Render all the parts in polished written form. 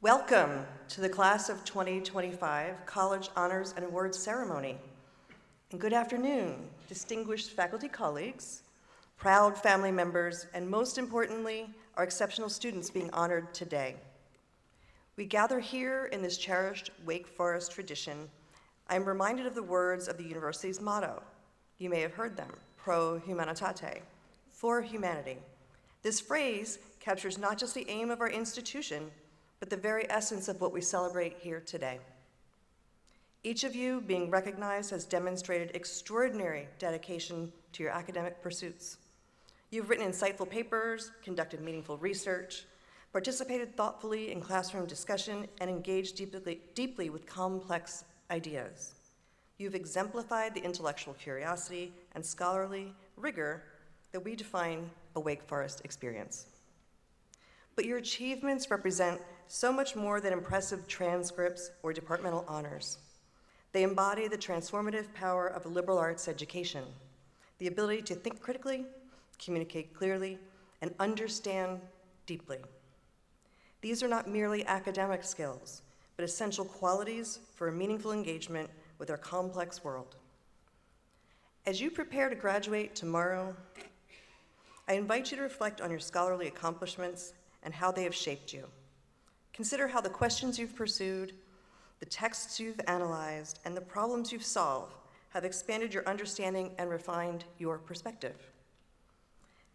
Welcome to the Class of 2025 College Honors and Awards Ceremony. And good afternoon, distinguished faculty colleagues, proud family members, and most importantly, our exceptional students being honored today. We gather here in this cherished Wake Forest tradition. I am reminded of the words of the university's motto. You may have heard them, ProHumanitate, for humanity. This phrase captures not just the aim of our institution, but the very essence of what we celebrate here today. Each of you being recognized has demonstrated extraordinary dedication to your academic pursuits. You've written insightful papers, conducted meaningful research, participated thoughtfully in classroom discussion, and engaged deeply with complex ideas. You've exemplified the intellectual curiosity and scholarly rigor that we define a Wake Forest experience. But your achievements represent so much more than impressive transcripts or departmental honors. They embody the transformative power of a liberal arts education, the ability to think critically, communicate clearly, and understand deeply. These are not merely academic skills, but essential qualities for a meaningful engagement with our complex world. As you prepare to graduate tomorrow, I invite you to reflect on your scholarly accomplishments and how they have shaped you. Consider how the questions you've pursued, the texts you've analyzed, and the problems you've solved have expanded your understanding and refined your perspective.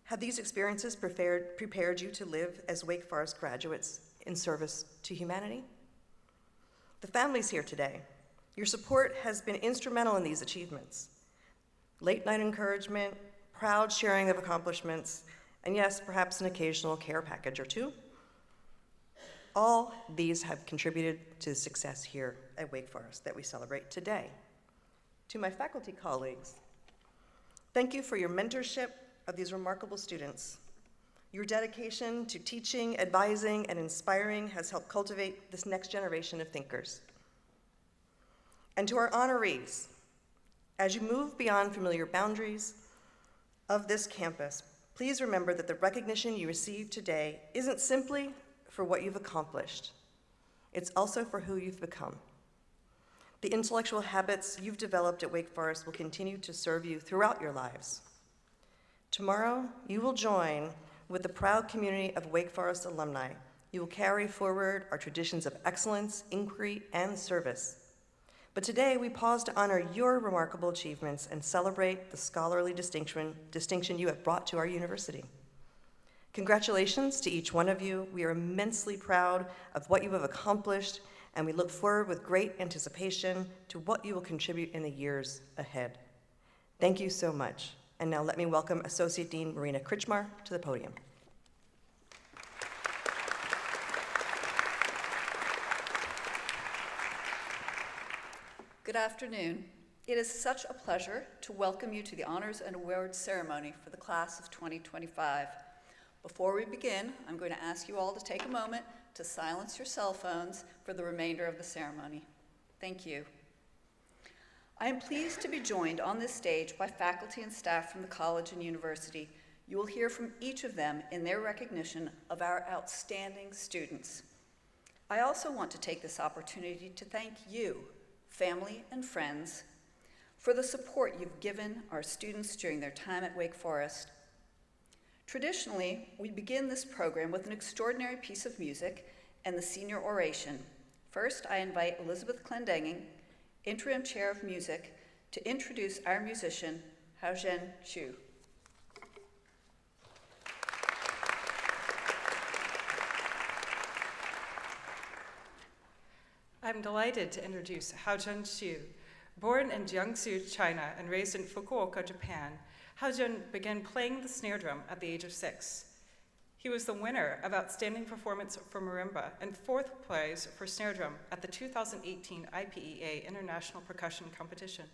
Have these experiences prepared you to live as Wake Forest graduates in service to humanity? The families here today, your support has been instrumental in these achievements. Late night encouragement, proud sharing of accomplishments, and yes, perhaps an occasional care package or two. All these have contributed to the success here at Wake Forest that we celebrate today. To my faculty colleagues, thank you for your mentorship of these remarkable students. Your dedication to teaching, advising, and inspiring has helped cultivate this next generation of thinkers. And to our honorees, as you move beyond familiar boundaries of this campus, please remember that the recognition you receive today isn't simply for what you've accomplished. It's also for who you've become. The intellectual habits you've developed at Wake Forest will continue to serve you throughout your lives. Tomorrow, you will join with the proud community of Wake Forest alumni. You will carry forward our traditions of excellence, inquiry, and service. But today, we pause to honor your remarkable achievements and celebrate the scholarly distinction you have brought to our university. Congratulations to each one of you. We are immensely proud of what you have accomplished, and we look forward with great anticipation to what you will contribute in the years ahead. Thank you so much. And now let me welcome Associate Dean Marina Kritchmar to the podium. Good afternoon. It is such a pleasure to welcome you to the Honors and Awards Ceremony for the Class of 2025. Before we begin, I'm going to ask you all to take a moment to silence your cell phones for the remainder of the ceremony. Thank you. I am pleased to be joined on this stage by faculty and staff from the college and university. You will hear from each of them in their recognition of our outstanding students. I also want to take this opportunity to thank you, family and friends, for the support you've given our students during their time at Wake Forest. Traditionally, we begin this program with an extraordinary piece of music and the senior oration. First, I invite Elizabeth Clendenning, Interim Chair of Music, to introduce our musician, Haozhen Xu. I'm delighted to introduce Haozhen Xu. Born in Jiangsu, China, and raised in Fukuoka, Japan, Haozhen began playing the snare drum at the age of 6. He was the winner of Outstanding Performance for Marimba and 4th prize for snare drum at the 2018 IPEA International Percussion Competition.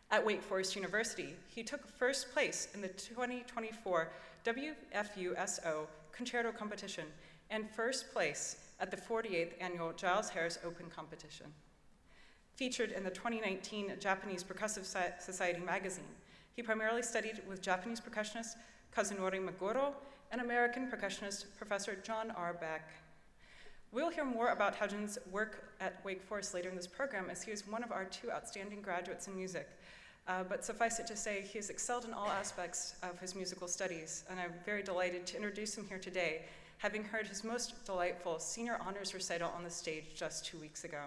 At Wake Forest University, he took first place in the 2024 WFUSO Concerto Competition and first place at the 48th Annual Giles Harris Open Competition. Featured in the 2019 Japanese Percussive Society magazine, he primarily studied with Japanese percussionist Kazunori Meguro and American percussionist Professor John R. Beck. We'll hear more about Haojun's work at Wake Forest later in this program, as he is one of our 2 outstanding graduates in music. But suffice it to say, he has excelled in all aspects of his musical studies, and I'm very delighted to introduce him here today, having heard his most delightful senior honors recital on the stage just 2 weeks ago.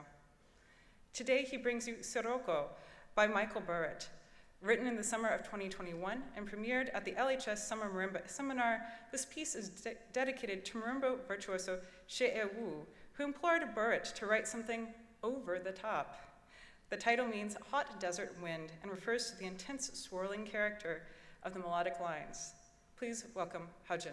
Today, he brings you Sirocco by Michael Burritt, written in the summer of 2021 and premiered at the LHS Summer Marimba Seminar. This piece is dedicated to marimba virtuoso Xie Wu, who implored Burritt to write something over the top. The title means hot desert wind and refers to the intense swirling character of the melodic lines. Please welcome Haojun.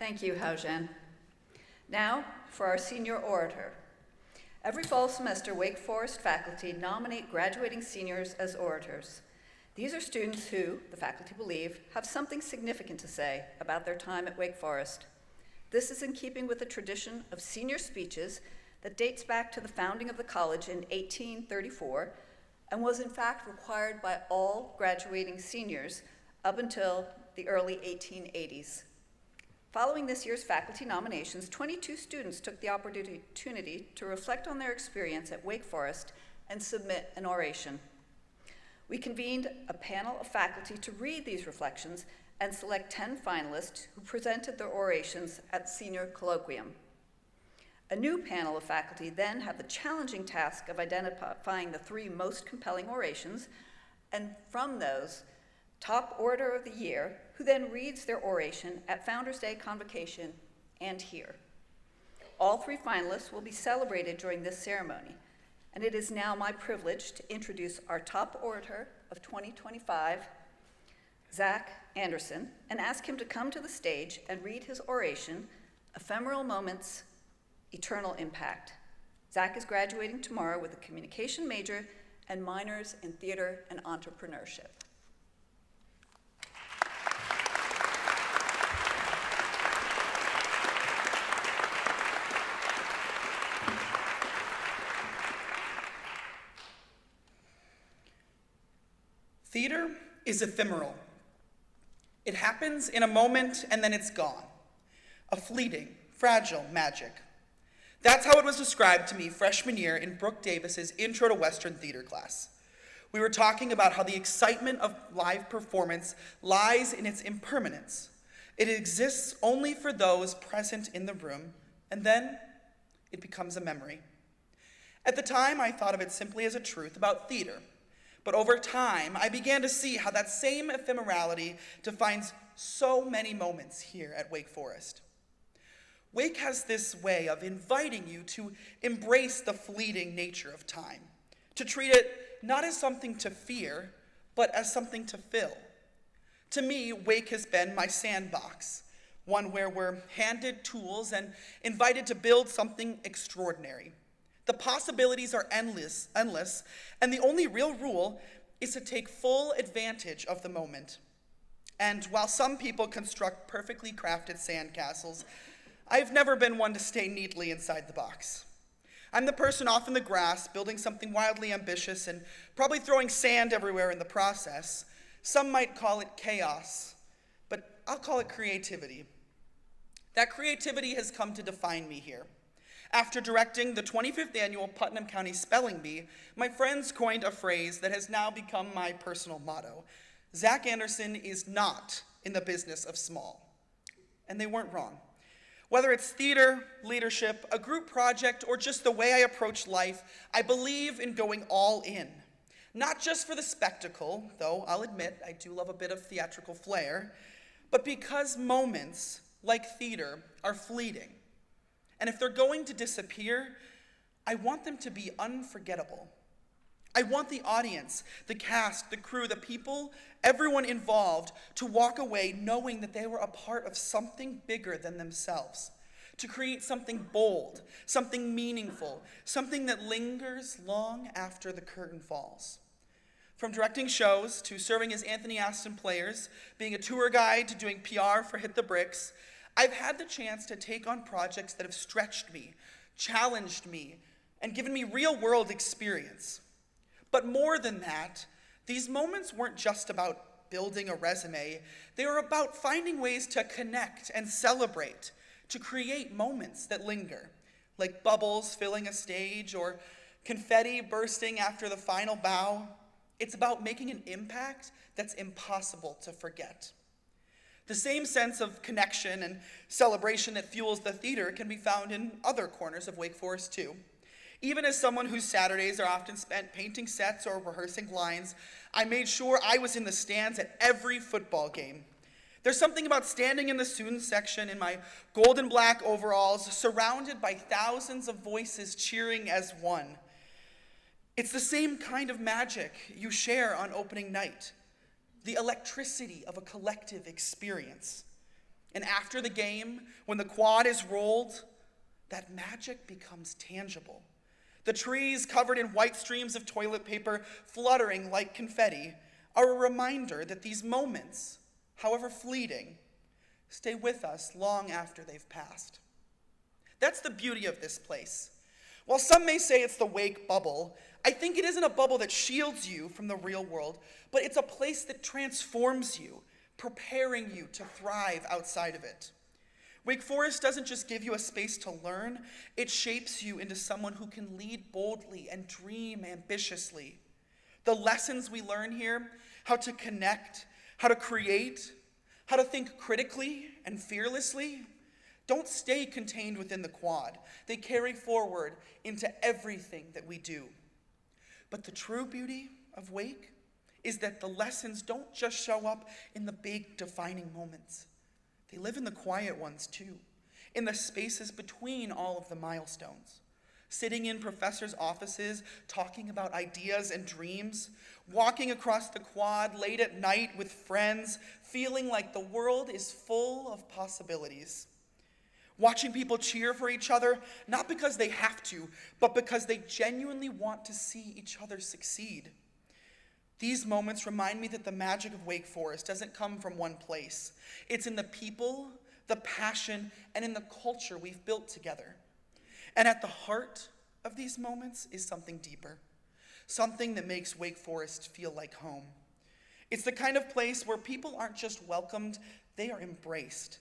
Thank you, Hao-Zhen. Now, for our Senior Orator. Every fall semester, Wake Forest faculty nominate graduating seniors as orators. These are students who, the faculty believe, have something significant to say about their time at Wake Forest. This is in keeping with the tradition of senior speeches that dates back to the founding of the college in 1834 and was in fact required by all graduating seniors up until the early 1880s. Following this year's faculty nominations, 22 students took the opportunity to reflect on their experience at Wake Forest and submit an oration. We convened a panel of faculty to read these reflections and select 10 finalists who presented their orations at Senior Colloquium. A new panel of faculty then had the challenging task of identifying the 3 most compelling orations, and from those, top orator of the year, who then reads their oration at Founders Day Convocation and here. All 3 finalists will be celebrated during this ceremony, and it is now my privilege to introduce our top orator of 2025, Zach Anderson, and ask him to come to the stage and read his oration, Ephemeral Moments, Eternal Impact. Zach is graduating tomorrow with a communication major and minors in theater and entrepreneurship. Theater is ephemeral. It happens in a moment and then it's gone. A fleeting, fragile magic. That's how it was described to me freshman year in Brooke Davis's Intro to Western Theater class. We were talking about how the excitement of live performance lies in its impermanence. It exists only for those present in the room, and then it becomes a memory. At the time, I thought of it simply as a truth about theater. But over time, I began to see how that same ephemerality defines so many moments here at Wake Forest. Wake has this way of inviting you to embrace the fleeting nature of time, to treat it not as something to fear, but as something to fill. To me, Wake has been my sandbox, one where we're handed tools and invited to build something extraordinary. The possibilities are endless, and the only real rule is to take full advantage of the moment. And while some people construct perfectly crafted sandcastles, I've never been one to stay neatly inside the box. I'm the person off in the grass, building something wildly ambitious and probably throwing sand everywhere in the process. Some might call it chaos, but I'll call it creativity. That creativity has come to define me here. After directing the 25th annual Putnam County Spelling Bee, my friends coined a phrase that has now become my personal motto. Zach Anderson is not in the business of small. And they weren't wrong. Whether it's theater, leadership, a group project, or just the way I approach life, I believe in going all in. Not just for the spectacle, though I'll admit I do love a bit of theatrical flair, but because moments, like theater, are fleeting. And if they're going to disappear, I want them to be unforgettable. I want the audience, the cast, the crew, the people, everyone involved to walk away knowing that they were a part of something bigger than themselves, to create something bold, something meaningful, something that lingers long after the curtain falls. From directing shows to serving as Anthony Aston Players, being a tour guide to doing PR for Hit the Bricks, I've had the chance to take on projects that have stretched me, challenged me, and given me real-world experience. But more than that, these moments weren't just about building a resume. They were about finding ways to connect and celebrate, to create moments that linger, like bubbles filling a stage or confetti bursting after the final bow. It's about making an impact that's impossible to forget. The same sense of connection and celebration that fuels the theater can be found in other corners of Wake Forest too. Even as someone whose Saturdays are often spent painting sets or rehearsing lines, I made sure I was in the stands at every football game. There's something about standing in the student section in my gold and black overalls, surrounded by thousands of voices cheering as one. It's the same kind of magic you share on opening night. The electricity of a collective experience. And after the game, when the quad is rolled, that magic becomes tangible. The trees covered in white streams of toilet paper fluttering like confetti are a reminder that these moments, however fleeting, stay with us long after they've passed. That's the beauty of this place. While some may say it's the Wake bubble, I think it isn't a bubble that shields you from the real world, but it's a place that transforms you, preparing you to thrive outside of it. Wake Forest doesn't just give you a space to learn, it shapes you into someone who can lead boldly and dream ambitiously. The lessons we learn here, how to connect, how to create, how to think critically and fearlessly, don't stay contained within the quad. They carry forward into everything that we do. But the true beauty of Wake is that the lessons don't just show up in the big defining moments. They live in the quiet ones too, in the spaces between all of the milestones. Sitting in professors' offices, talking about ideas and dreams, walking across the quad late at night with friends, feeling like the world is full of possibilities. Watching people cheer for each other, not because they have to, but because they genuinely want to see each other succeed. These moments remind me that the magic of Wake Forest doesn't come from one place. It's in the people, the passion, and in the culture we've built together. And at the heart of these moments is something deeper, something that makes Wake Forest feel like home. It's the kind of place where people aren't just welcomed, they are embraced.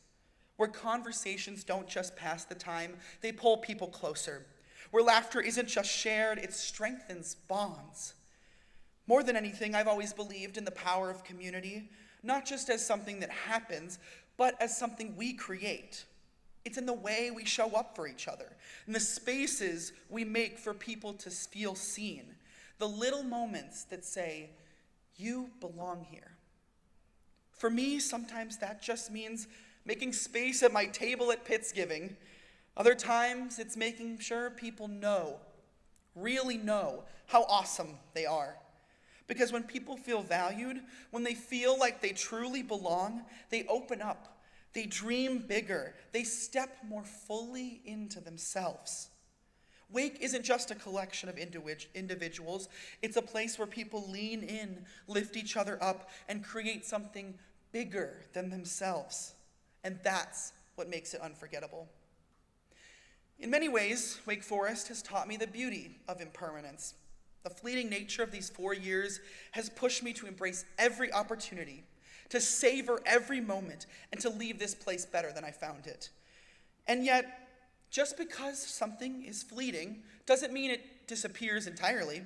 Where conversations don't just pass the time, they pull people closer. Where laughter isn't just shared, it strengthens bonds. More than anything, I've always believed in the power of community, not just as something that happens, but as something we create. It's in the way we show up for each other, in the spaces we make for people to feel seen, the little moments that say, you belong here. For me, sometimes that just means making space at my table at Pittsgiving. Other times, it's making sure people know, really know, how awesome they are. Because when people feel valued, when they feel like they truly belong, they open up, they dream bigger, they step more fully into themselves. Wake isn't just a collection of individuals, it's a place where people lean in, lift each other up, and create something bigger than themselves. And that's what makes it unforgettable. In many ways, Wake Forest has taught me the beauty of impermanence. The fleeting nature of these 4 years has pushed me to embrace every opportunity, to savor every moment, and to leave this place better than I found it. And yet, just because something is fleeting doesn't mean it disappears entirely.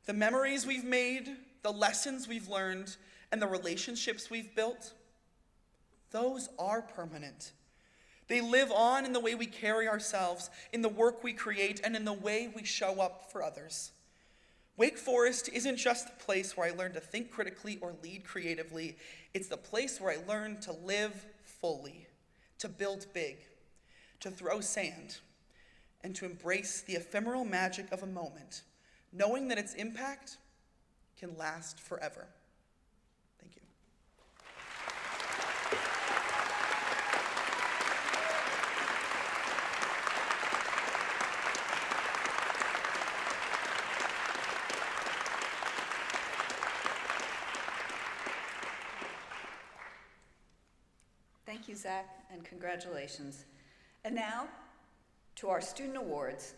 The memories we've made, the lessons we've learned, and the relationships we've built, those are permanent. They live on in the way we carry ourselves, in the work we create, and in the way we show up for others. Wake Forest isn't just the place where I learn to think critically or lead creatively. It's the place where I learn to live fully, to build big, to throw sand, and to embrace the ephemeral magic of a moment, knowing that its impact can last forever. Thank you. Thank you, Zach, and congratulations. And now, to our student awards.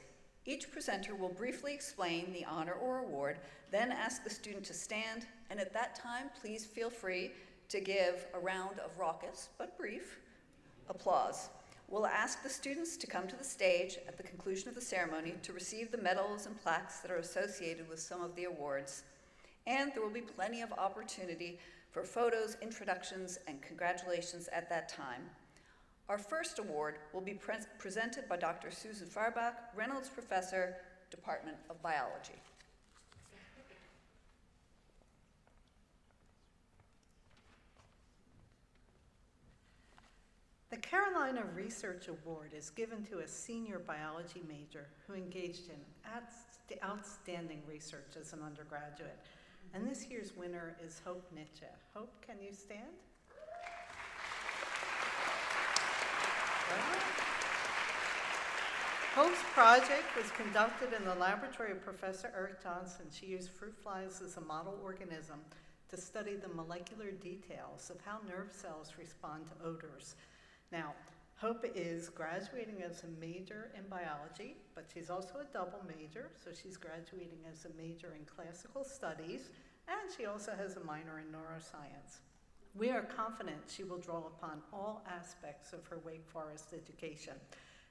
Each presenter will briefly explain the honor or award, then ask the student to stand, and at that time, please feel free to give a round of raucous, but brief, applause. We'll ask the students to come to the stage at the conclusion of the ceremony to receive the medals and plaques that are associated with some of the awards. And there will be plenty of opportunity for photos, introductions, and congratulations at that time. Our first award will be presented by Dr. Susan Farbach, Reynolds Professor, Department of Biology. The Carolina Research Award is given to a senior biology major who engaged in outstanding research as an undergraduate. And this year's winner is Hope Nietzsche. Hope, can you stand? Hope's project was conducted in the laboratory of Professor Eric Johnson. She used fruit flies as a model organism to study the molecular details of how nerve cells respond to odors. Now, Hope is graduating as a major in biology, but she's also a double major, so she's graduating as a major in classical studies, and she also has a minor in neuroscience. We are confident she will draw upon all aspects of her Wake Forest education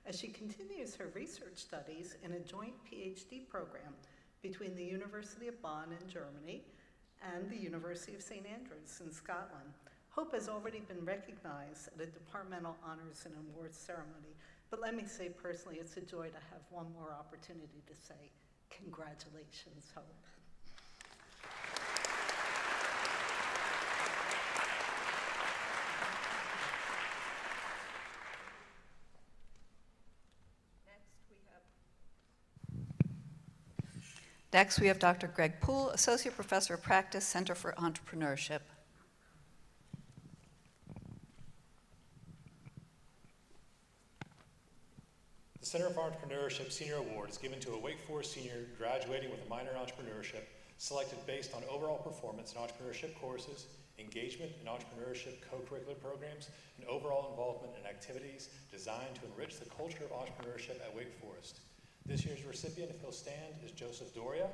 as she continues her research studies in a joint PhD program between the University of Bonn in Germany and the University of St. Andrews in Scotland. Hope has already been recognized at a departmental honors and awards ceremony, but let me say personally, it's a joy to have one more opportunity to say, congratulations, Hope. Next, we have Dr. Greg Poole, Associate Professor of Practice, Center for Entrepreneurship. The Center for Entrepreneurship Senior Award is given to a Wake Forest senior graduating with a minor in entrepreneurship, selected based on overall performance in entrepreneurship courses, engagement in entrepreneurship co-curricular programs, and overall involvement in activities designed to enrich the culture of entrepreneurship at Wake Forest. This year's recipient, if he'll stand, is Joseph Doria.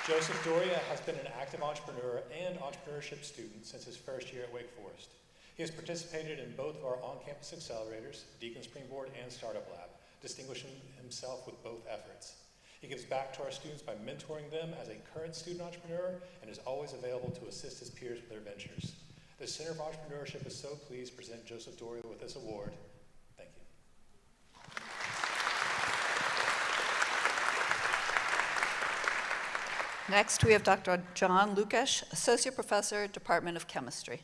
Joseph Doria has been an active entrepreneur and entrepreneurship student since his first year at Wake Forest. He has participated in both of our on-campus accelerators, Deacon Springboard and Startup Lab, distinguishing himself with both efforts. He gives back to our students by mentoring them as a current student entrepreneur and is always available to assist his peers with their ventures. The Center for Entrepreneurship is so pleased to present Joseph Doria with this award. Thank you. Next, we have Dr. John Lukash, Associate Professor, Department of Chemistry.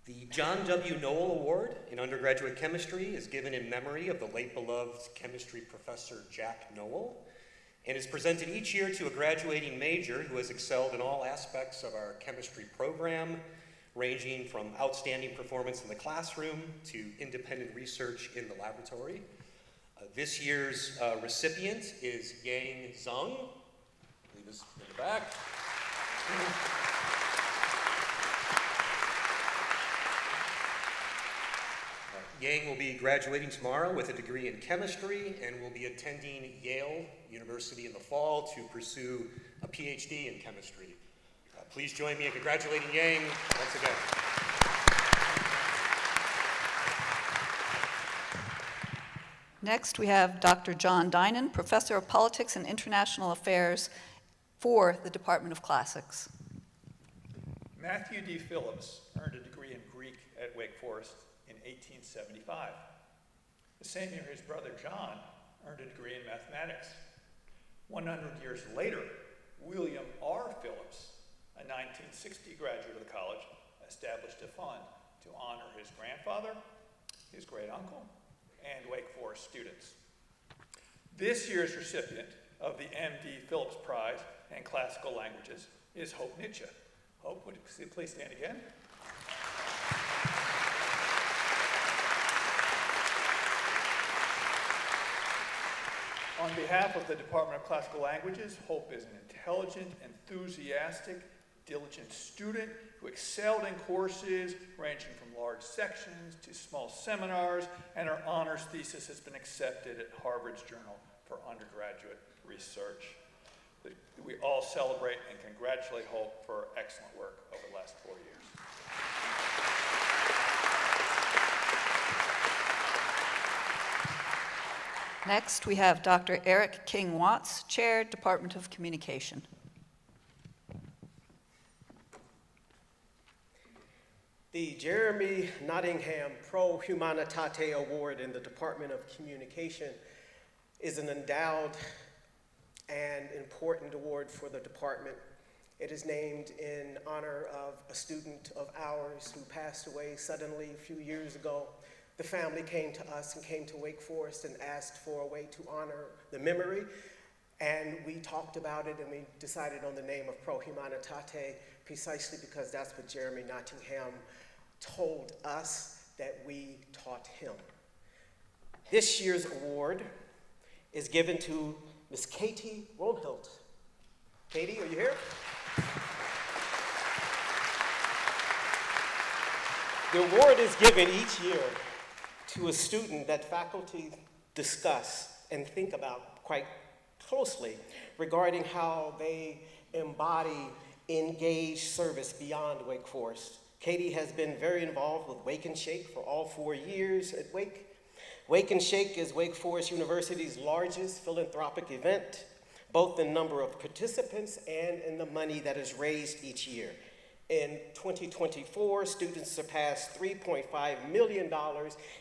The John W. Noel Award in undergraduate chemistry is given in memory of the late beloved chemistry professor Jack Noel, and is presented each year to a graduating major who has excelled in all aspects of our chemistry program, ranging from outstanding performance in the classroom to independent research in the laboratory. This year's recipient is Yang Zhang. I believe is in the back. Yang will be graduating tomorrow with a degree in chemistry and will be attending Yale University in the fall to pursue a PhD in chemistry. Please join me in congratulating Yang once again. Next, we have Dr. John Dinan, Professor of Politics and International Affairs for the Department of Classics. Matthew D. Phillips earned a degree in Greek at Wake Forest in 1875. The same year, his brother John earned a degree in mathematics. 100 years later, William R. Phillips, a 1960 graduate of the college, established a fund to honor his grandfather, his great uncle, and Wake Forest students. This year's recipient of the M.D. Phillips Prize in Classical Languages is Hope Nietzsche. Hope, would you please stand again? On behalf of the Department of Classical Languages, Hope is an intelligent, enthusiastic, diligent student who excelled in courses ranging from large sections to small seminars, and her honors thesis has been accepted at Harvard's Journal for Undergraduate Research. We all celebrate and congratulate Hope for her excellent work over the last 4 years. Next, we have Dr. Eric King Watts, Chair, Department of Communication. The Jeremy Noddingham ProHumanitate Award in the Department of Communication is an endowed and important award for the department. It is named in honor of a student of ours who passed away suddenly a few years ago, the family came to us and came to Wake Forest and asked for a way to honor the memory. And we talked about it and we decided on the name of ProHumanitate precisely because that's what Jeremy Nottingham told us that we taught him. This year's award is given to Miss Katie Romhilt. Katie, are you here? The award is given each year to a student that faculty discuss and think about quite closely regarding how they embody engaged service beyond Wake Forest. Katie has been very involved with Wake and Shake for all 4 years at Wake. Wake and Shake is Wake Forest University's largest philanthropic event, both in number of participants and in the money that is raised each year. In 2024, students surpassed $3.5 million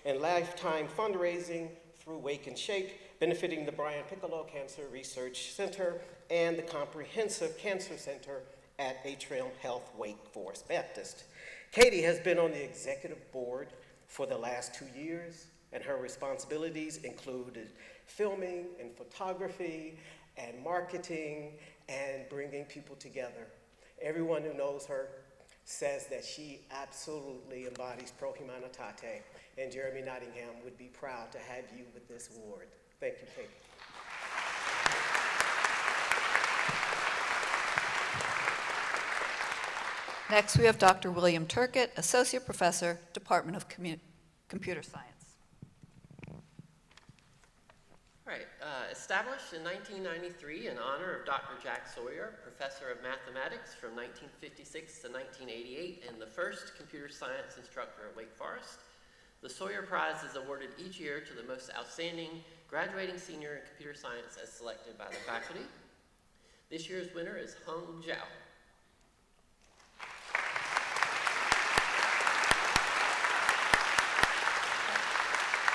in lifetime fundraising through Wake and Shake, benefiting the Brian Piccolo Cancer Research Center and the Comprehensive Cancer Center at Atrium Health Wake Forest Baptist. Katie has been on the executive board for the last 2 years, and her responsibilities included filming and photography and marketing and bringing people together. Everyone who knows her says that she absolutely embodies ProHumanitate, and Jeremy Nottingham would be proud to have you with this award. Thank you, Katie. Next, we have Dr. William Turkett, Associate Professor, Department of Computer Science. Right, established in 1993 in honor of Dr. Jack Sawyer, Professor of Mathematics from 1956 to 1988 and the first computer science instructor at Wake Forest. The Sawyer Prize is awarded each year to the most outstanding graduating senior in computer science as selected by the faculty. This year's winner is Hung Zhao.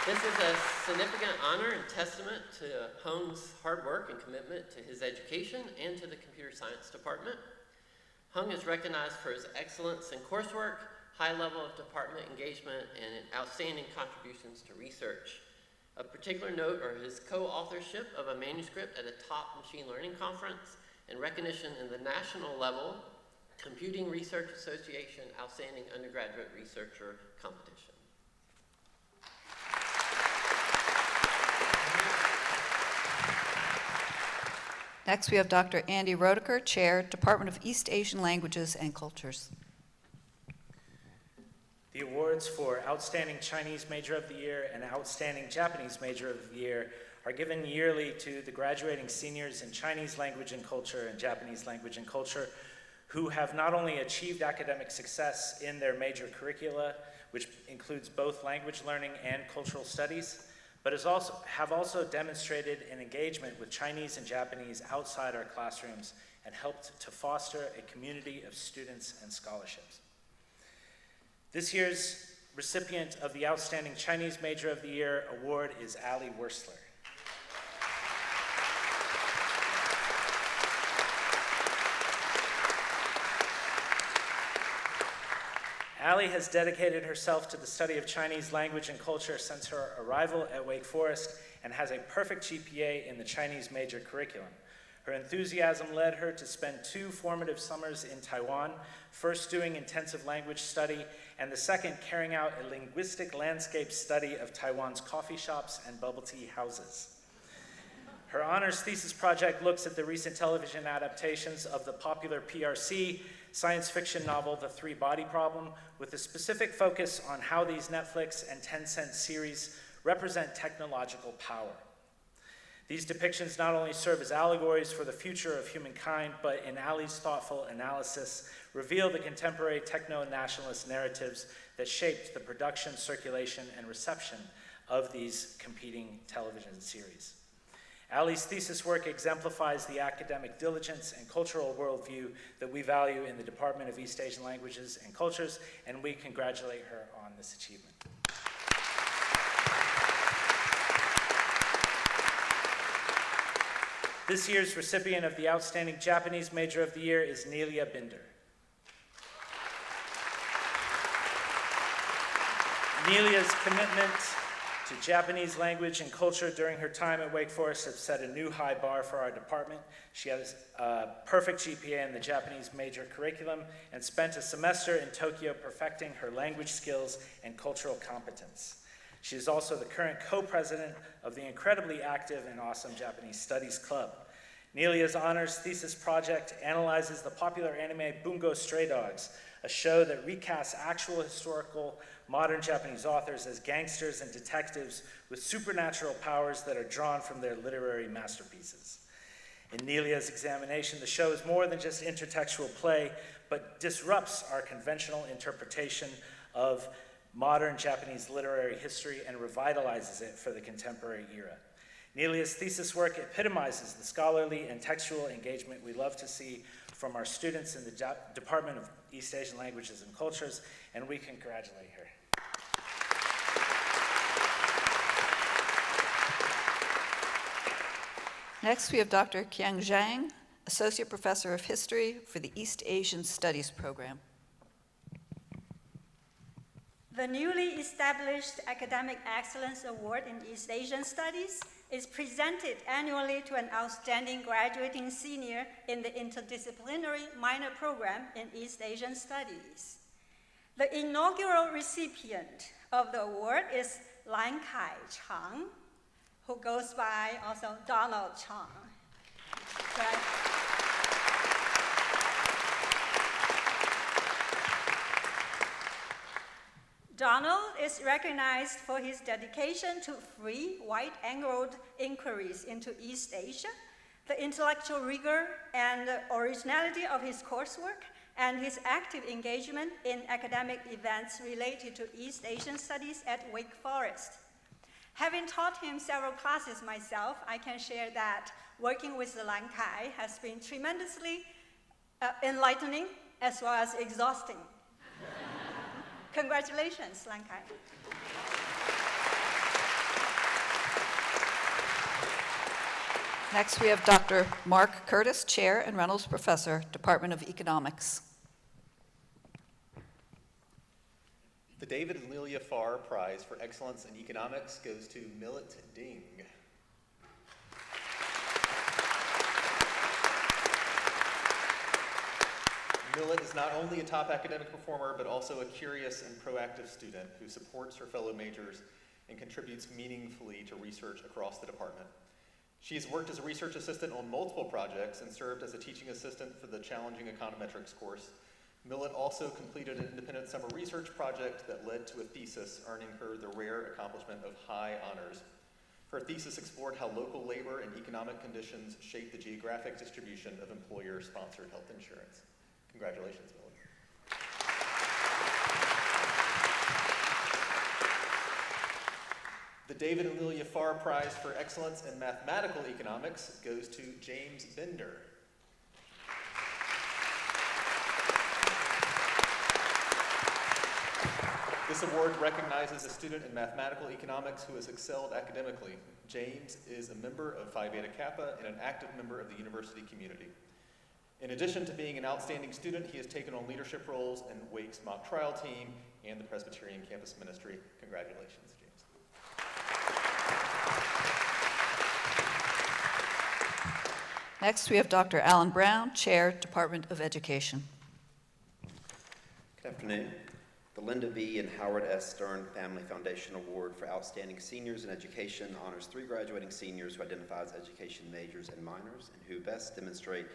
This is a significant honor and testament to Hung's hard work and commitment to his education and to the computer science department. Hung is recognized for his excellence in coursework, high level of department engagement, and outstanding contributions to research. Of particular note are his co-authorship of a manuscript at a top machine learning conference and recognition in the national level Computing Research Association Outstanding Undergraduate Researcher Competition. Next, we have Dr. Andy Rodeker, Chair, Department of East Asian Languages and Cultures. The awards for Outstanding Chinese Major of the Year and Outstanding Japanese Major of the Year are given yearly to the graduating seniors in Chinese language and culture and Japanese language and culture who have not only achieved academic success in their major curricula, which includes both language learning and cultural studies, but have also demonstrated an engagement with Chinese and Japanese outside our classrooms and helped to foster a community of students and scholarships. This year's recipient of the Outstanding Chinese Major of the Year award is Ali Wursler. Ali has dedicated herself to the study of Chinese language and culture since her arrival at Wake Forest and has a perfect GPA in the Chinese major curriculum. Her enthusiasm led her to spend 2 formative summers in Taiwan, first doing intensive language study, and the second carrying out a linguistic landscape study of Taiwan's coffee shops and bubble tea houses. Her honors thesis project looks at the recent television adaptations of the popular PRC science fiction novel, The Three-Body Problem, with a specific focus on how these Netflix and Tencent series represent technological power. These depictions not only serve as allegories for the future of humankind, but in Ali's thoughtful analysis, reveal the contemporary techno-nationalist narratives that shaped the production, circulation, and reception of these competing television series. Ali's thesis work exemplifies the academic diligence and cultural worldview that we value in the Department of East Asian Languages and Cultures, and we congratulate her on this achievement. This year's recipient of the Outstanding Japanese Major of the Year is Nelia Binder. Nelia's commitment to Japanese language and culture during her time at Wake Forest has set a new high bar for our department. She has a perfect GPA in the Japanese major curriculum and spent a semester in Tokyo perfecting her language skills and cultural competence. She is also the current co-president of the incredibly active and awesome Japanese Studies Club. Nelia's honors thesis project analyzes the popular anime Bungo Stray Dogs, a show that recasts actual historical modern Japanese authors as gangsters and detectives with supernatural powers that are drawn from their literary masterpieces. In Nelia's examination, the show is more than just intertextual play, but disrupts our conventional interpretation of modern Japanese literary history and revitalizes it for the contemporary era. Nelia's thesis work epitomizes the scholarly and textual engagement we love to see from our students in the Department of East Asian Languages and Cultures, and we congratulate her. Next, we have Dr. Qiang Zhang, Associate Professor of History for the East Asian Studies Program. The newly established Academic Excellence Award in East Asian Studies is presented annually to an outstanding graduating senior in the interdisciplinary minor program in East Asian Studies. The inaugural recipient of the award is Lan Kai Chang, who goes by also Donald Chang. Right? Donald is recognized for his dedication to free, wide-angled inquiries into East Asia, the intellectual rigor and originality of his coursework, and his active engagement in academic events related to East Asian studies at Wake Forest. Having taught him several classes myself, I can share that working with Lan Kai has been tremendously enlightening as well as exhausting. Congratulations, Lan Kai. Next, we have Dr. Mark Curtis, Chair and Reynolds Professor, Department of Economics. The David and Lelia Farr Prize for Excellence in Economics goes to Millet Ding. Millet is not only a top academic performer, but also a curious and proactive student who supports her fellow majors and contributes meaningfully to research across the department. She has worked as a research assistant on multiple projects and served as a teaching assistant for the challenging econometrics course. Millet also completed an independent summer research project that led to a thesis, earning her the rare accomplishment of high honors. Her thesis explored how local labor and economic conditions shape the geographic distribution of employer-sponsored health insurance. Congratulations, Millet. The David and Lelia Farr Prize for Excellence in Mathematical Economics goes to James Bender. This award recognizes a student in mathematical economics who has excelled academically. James is a member of Phi Beta Kappa and an active member of the university community. In addition to being an outstanding student, he has taken on leadership roles in Wake's mock trial team and the Presbyterian campus ministry. Congratulations, James. Next, we have Dr. Alan Brown, Chair, Department of Education. Good afternoon. The Linda V. and Howard S. Stern Family Foundation Award for Outstanding Seniors in Education honors 3 graduating seniors who identify as education majors and minors and who best demonstrate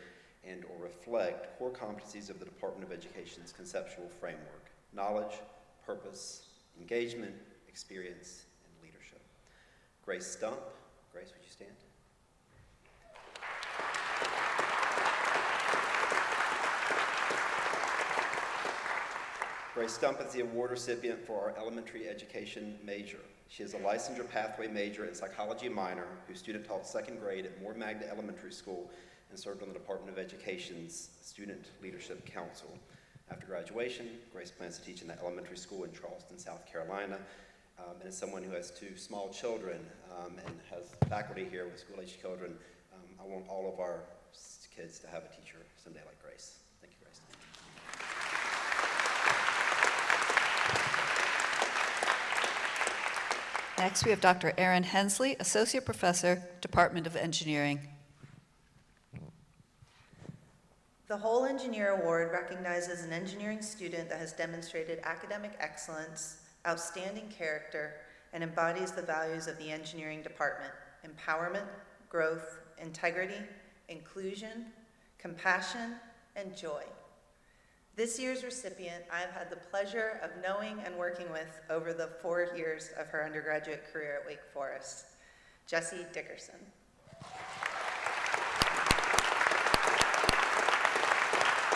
and or reflect core competencies of the Department of Education's conceptual framework: knowledge, purpose, engagement, experience, and leadership. Grace Stump. Grace, would you stand? Grace Stump is the award recipient for our elementary education major. She is a licensure pathway major and psychology minor whose student taught 2nd grade at Moore Magna Elementary School and served on the Department of Education's Student Leadership Council. After graduation, Grace plans to teach in the elementary school in Charleston, South Carolina, and as someone who has 2 small children and has faculty here with school-age children, I want all of our kids to have a teacher someday like Grace. Thank you, Grace. Next, we have Dr. Erin Hensley, Associate Professor, Department of Engineering. The Whole Engineer Award recognizes an engineering student that has demonstrated academic excellence, outstanding character, and embodies the values of the engineering department: empowerment, growth, integrity, inclusion, compassion, and joy. This year's recipient, I have had the pleasure of knowing and working with over the 4 years of her undergraduate career at Wake Forest, Jessie Dickerson.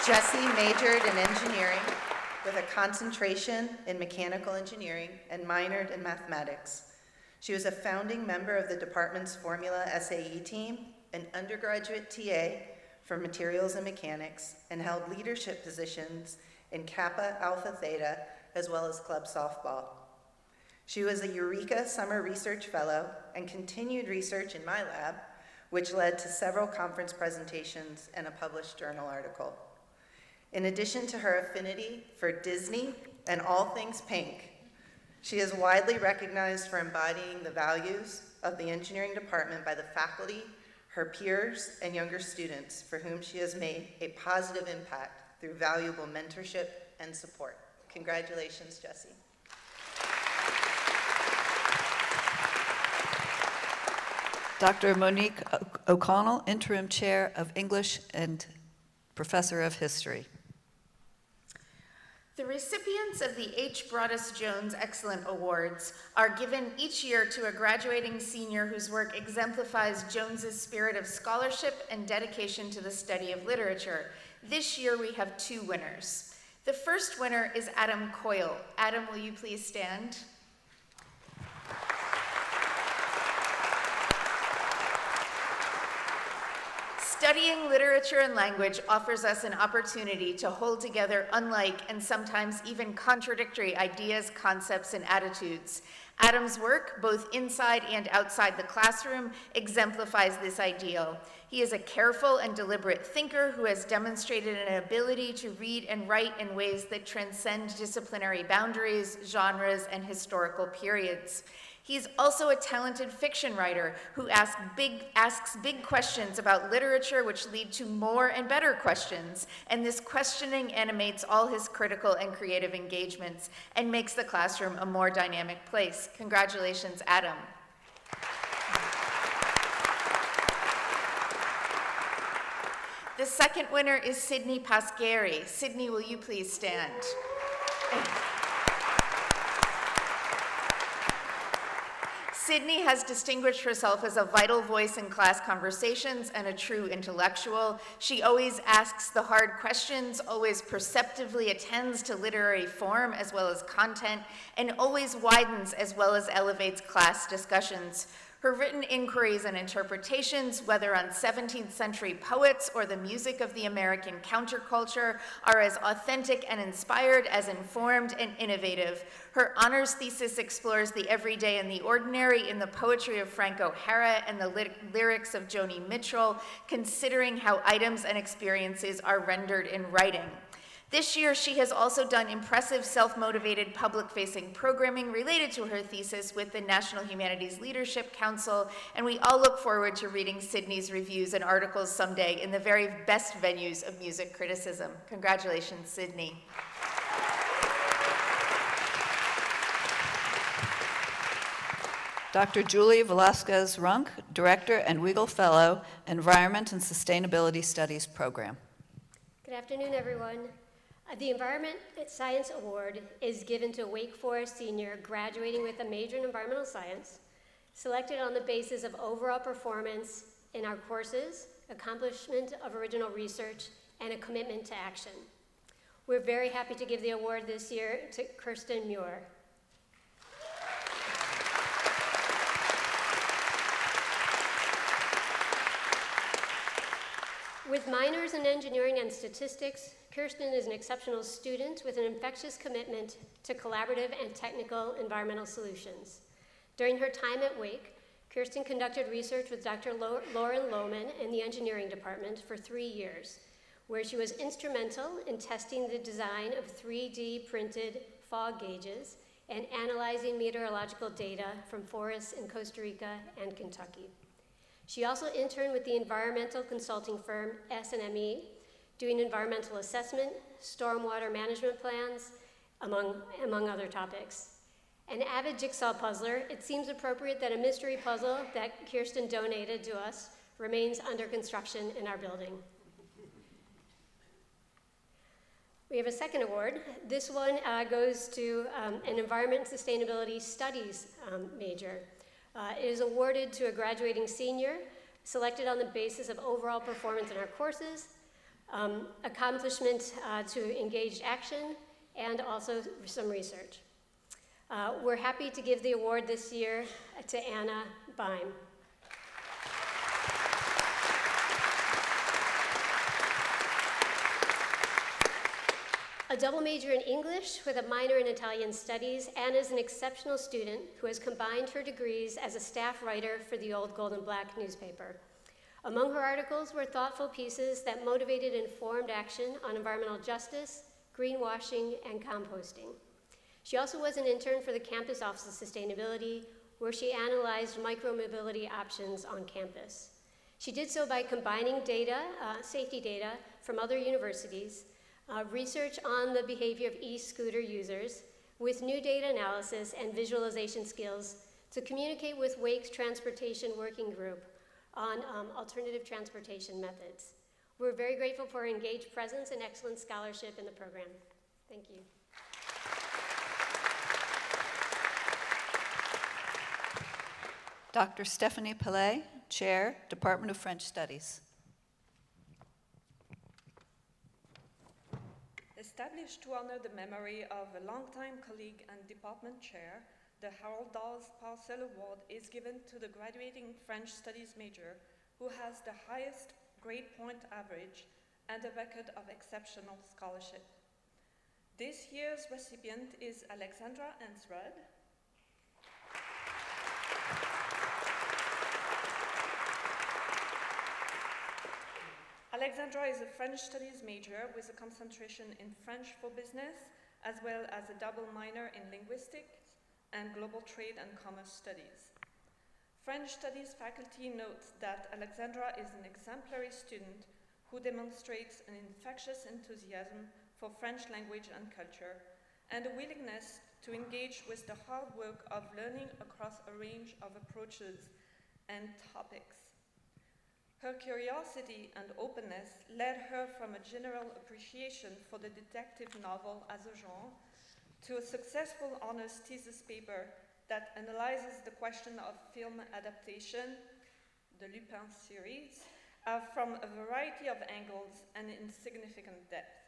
Jessie majored in engineering with a concentration in mechanical engineering and minored in mathematics. She was a founding member of the department's Formula SAE team, an undergraduate TA for materials and mechanics, and held leadership positions in Kappa Alpha Theta, as well as club softball. She was a Eureka Summer Research Fellow and continued research in my lab, which led to several conference presentations and a published journal article. In addition to her affinity for Disney and all things pink, she is widely recognized for embodying the values of the engineering department by the faculty, her peers, and younger students, for whom she has made a positive impact through valuable mentorship and support. Congratulations, Jessie. Dr. Monique O'Connell, Interim Chair of English and Professor of History. The recipients of the H. Broadus Jones Excellent Awards are given each year to a graduating senior whose work exemplifies Jones's spirit of scholarship and dedication to the study of literature. This year we have 2 winners. The first winner is Adam Coyle. Adam, will you please stand? Studying literature and language offers us an opportunity to hold together unlike and sometimes even contradictory ideas, concepts, and attitudes. Adam's work, both inside and outside the classroom, exemplifies this ideal. He is a careful and deliberate thinker who has demonstrated an ability to read and write in ways that transcend disciplinary boundaries, genres, and historical periods. He's also a talented fiction writer who asks big questions about literature, which lead to more and better questions. And this questioning animates all his critical and creative engagements and makes the classroom a more dynamic place. Congratulations, Adam. The second winner is Sydney Pasqueri. Sydney, will you please stand? Sydney has distinguished herself as a vital voice in class conversations and a true intellectual. She always asks the hard questions, always perceptively attends to literary form as well as content, and always widens as well as elevates class discussions. Her written inquiries and interpretations, whether on 17th century poets or the music of the American counterculture, are as authentic and inspired as informed and innovative. Her honors thesis explores the everyday and the ordinary in the poetry of Frank O'Hara and the lyrics of Joni Mitchell, considering how items and experiences are rendered in writing. This year, she has also done impressive self-motivated public-facing programming related to her thesis with the National Humanities Leadership Council, and we all look forward to reading Sydney's reviews and articles someday in the very best venues of music criticism. Congratulations, Sydney. Dr. Julie Velasquez-Runk, Director and Weigel Fellow, Environment and Sustainability Studies Program. Good afternoon, everyone. The Environment Science Award is given to a Wake Forest senior graduating with a major in environmental science, selected on the basis of overall performance in our courses, accomplishment of original research, and a commitment to action. We're very happy to give the award this year to Kirsten Muir. With minors in engineering and statistics, Kirsten is an exceptional student with an infectious commitment to collaborative and technical environmental solutions. During her time at Wake, Kirsten conducted research with Dr. Lauren Lohman in the engineering department for 3 years, where she was instrumental in testing the design of 3D printed fog gauges and analyzing meteorological data from forests in Costa Rica and Kentucky. She also interned with the environmental consulting firm S&ME, doing environmental assessment, stormwater management plans, among other topics. An avid jigsaw puzzler, it seems appropriate that a mystery puzzle that Kirsten donated to us remains under construction in our building. We have a second award. This one goes to an Environment and Sustainability Studies major. It is awarded to a graduating senior, selected on the basis of overall performance in our courses, accomplishment to engaged action, and also some research. We're happy to give the award this year to Anna Beim. A double major in English with a minor in Italian studies, Anna is an exceptional student who has combined her degrees as a staff writer for the Old Gold and Black newspaper. Among her articles were thoughtful pieces that motivated informed action on environmental justice, greenwashing, and composting. She also was an intern for the Campus Office of Sustainability, where she analyzed micromobility options on campus. She did so by combining data, safety data from other universities, research on the behavior of e-scooter users, with new data analysis and visualization skills to communicate with Wake's Transportation Working Group on alternative transportation methods. We're very grateful for her engaged presence and excellent scholarship in the program. Thank you. Dr. Stephanie Pellet, Chair, Department of French Studies. Established to honor the memory of a longtime colleague and department chair, the Harold Dawes Parcel Award is given to the graduating French Studies major who has the highest grade point average and a record of exceptional scholarship. This year's recipient is Alexandra Ansrud. Alexandra is a French Studies major with a concentration in French for business, as well as a double minor in linguistics and global trade and commerce studies. French Studies faculty notes that Alexandra is an exemplary student who demonstrates an infectious enthusiasm for French language and culture, and a willingness to engage with the hard work of learning across a range of approaches and topics. Her curiosity and openness led her from a general appreciation for the detective novel as a genre to a successful honors thesis paper that analyzes the question of film adaptation, the Lupin series, from a variety of angles and in significant depth.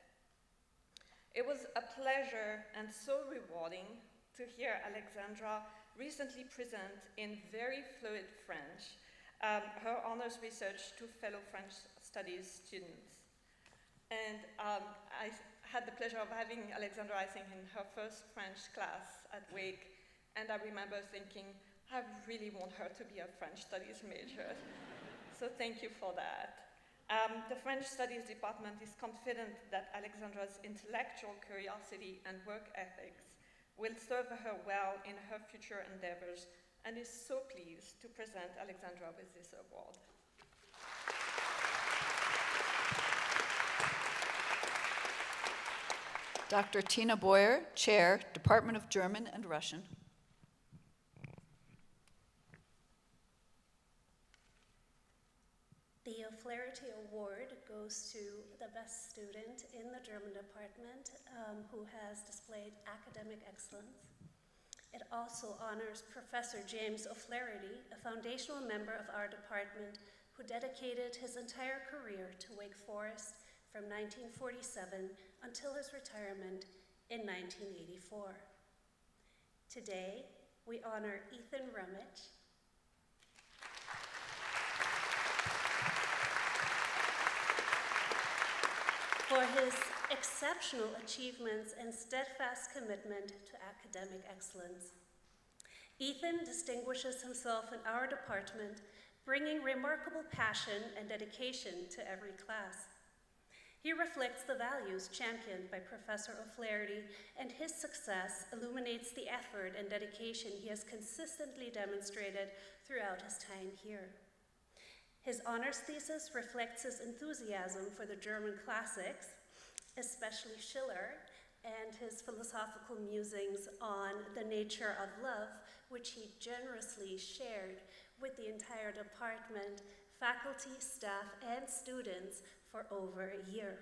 It was a pleasure and so rewarding to hear Alexandra recently present in very fluid French her honors research to fellow French Studies students. And I had the pleasure of having Alexandra, I think, in her first French class at Wake, and I remember thinking, I really want her to be a French Studies major. So thank you for that. The French Studies department is confident that Alexandra's intellectual curiosity and work ethics will serve her well in her future endeavors, and is so pleased to present Alexandra with this award. Dr. Tina Boyer, Chair, Department of German and Russian. The O'Flaherty Award goes to the best student in the German department who has displayed academic excellence. It also honors Professor James O'Flaherty, a foundational member of our department who dedicated his entire career to Wake Forest from 1947 until his retirement in 1984. Today, we honor Ethan Rumich, for his exceptional achievements and steadfast commitment to academic excellence. Ethan distinguishes himself in our department, bringing remarkable passion and dedication to every class. He reflects the values championed by Professor O'Flaherty, and his success illuminates the effort and dedication he has consistently demonstrated throughout his time here. His honors thesis reflects his enthusiasm for the German classics, especially Schiller, and his philosophical musings on the nature of love, which he generously shared with the entire department, faculty, staff, and students for over a year.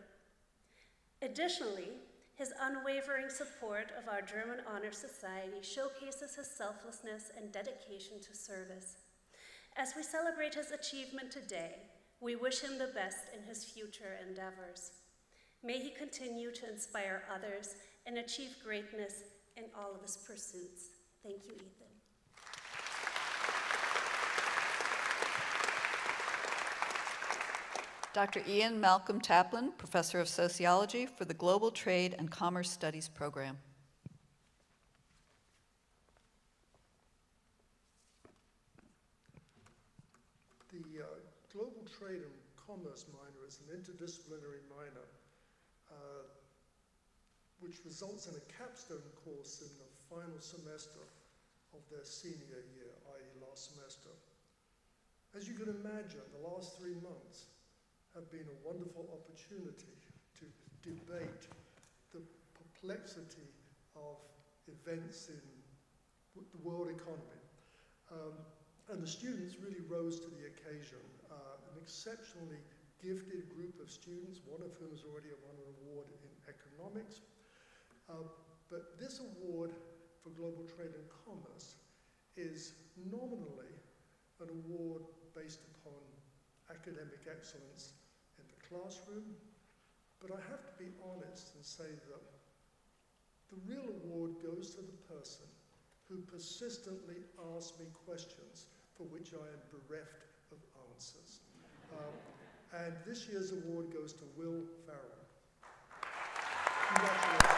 Additionally, his unwavering support of our German Honor Society showcases his selflessness and dedication to service. As we celebrate his achievement today, we wish him the best in his future endeavors. May he continue to inspire others and achieve greatness in all of his pursuits. Thank you, Ethan. Dr. Ian Malcolm Taplin, Professor of Sociology for the Global Trade and Commerce Studies Program. The Global Trade and Commerce minor is an interdisciplinary minor which results in a capstone course in the final semester of their senior year, i.e. last semester. As you can imagine, the last 3 months have been a wonderful opportunity to debate the perplexity of events in the world economy. And the students really rose to the occasion. An exceptionally gifted group of students, one of whom has already won an award in economics. But this award for Global Trade and Commerce is nominally an award based upon academic excellence in the classroom, but I have to be honest and say that the real award goes to the person who persistently asks me questions for which I am bereft of answers. And this year's award goes to Will Farrell. Congratulations.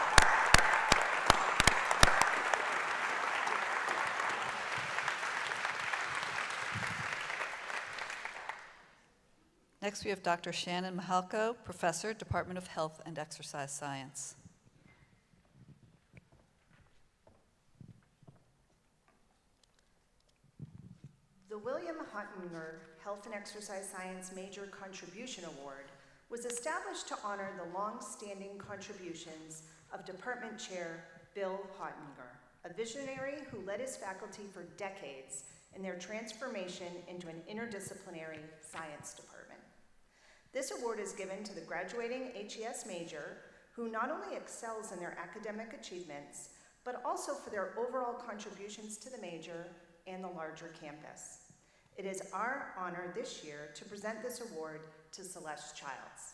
Next, we have Dr. Shannon Mahalko, Professor, Department of Health and Exercise Science. The William Huttinger Health and Exercise Science Major Contribution Award was established to honor the long-standing contributions of Department Chair Bill Huttinger, a visionary who led his faculty for decades in their transformation into an interdisciplinary science department. This award is given to the graduating HES major who not only excels in their academic achievements, but also for their overall contributions to the major and the larger campus. It is our honor this year to present this award to Celeste Childs.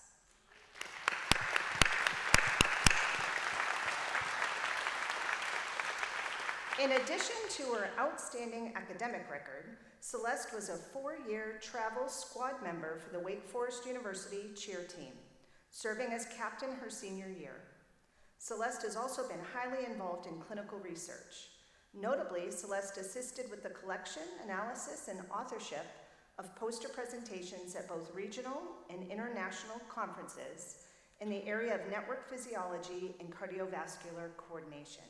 In addition to her outstanding academic record, Celeste was a 4-year travel squad member for the Wake Forest University cheer team, serving as captain her senior year. Celeste has also been highly involved in clinical research. Notably, Celeste assisted with the collection, analysis, and authorship of poster presentations at both regional and international conferences in the area of network physiology and cardiovascular coordination.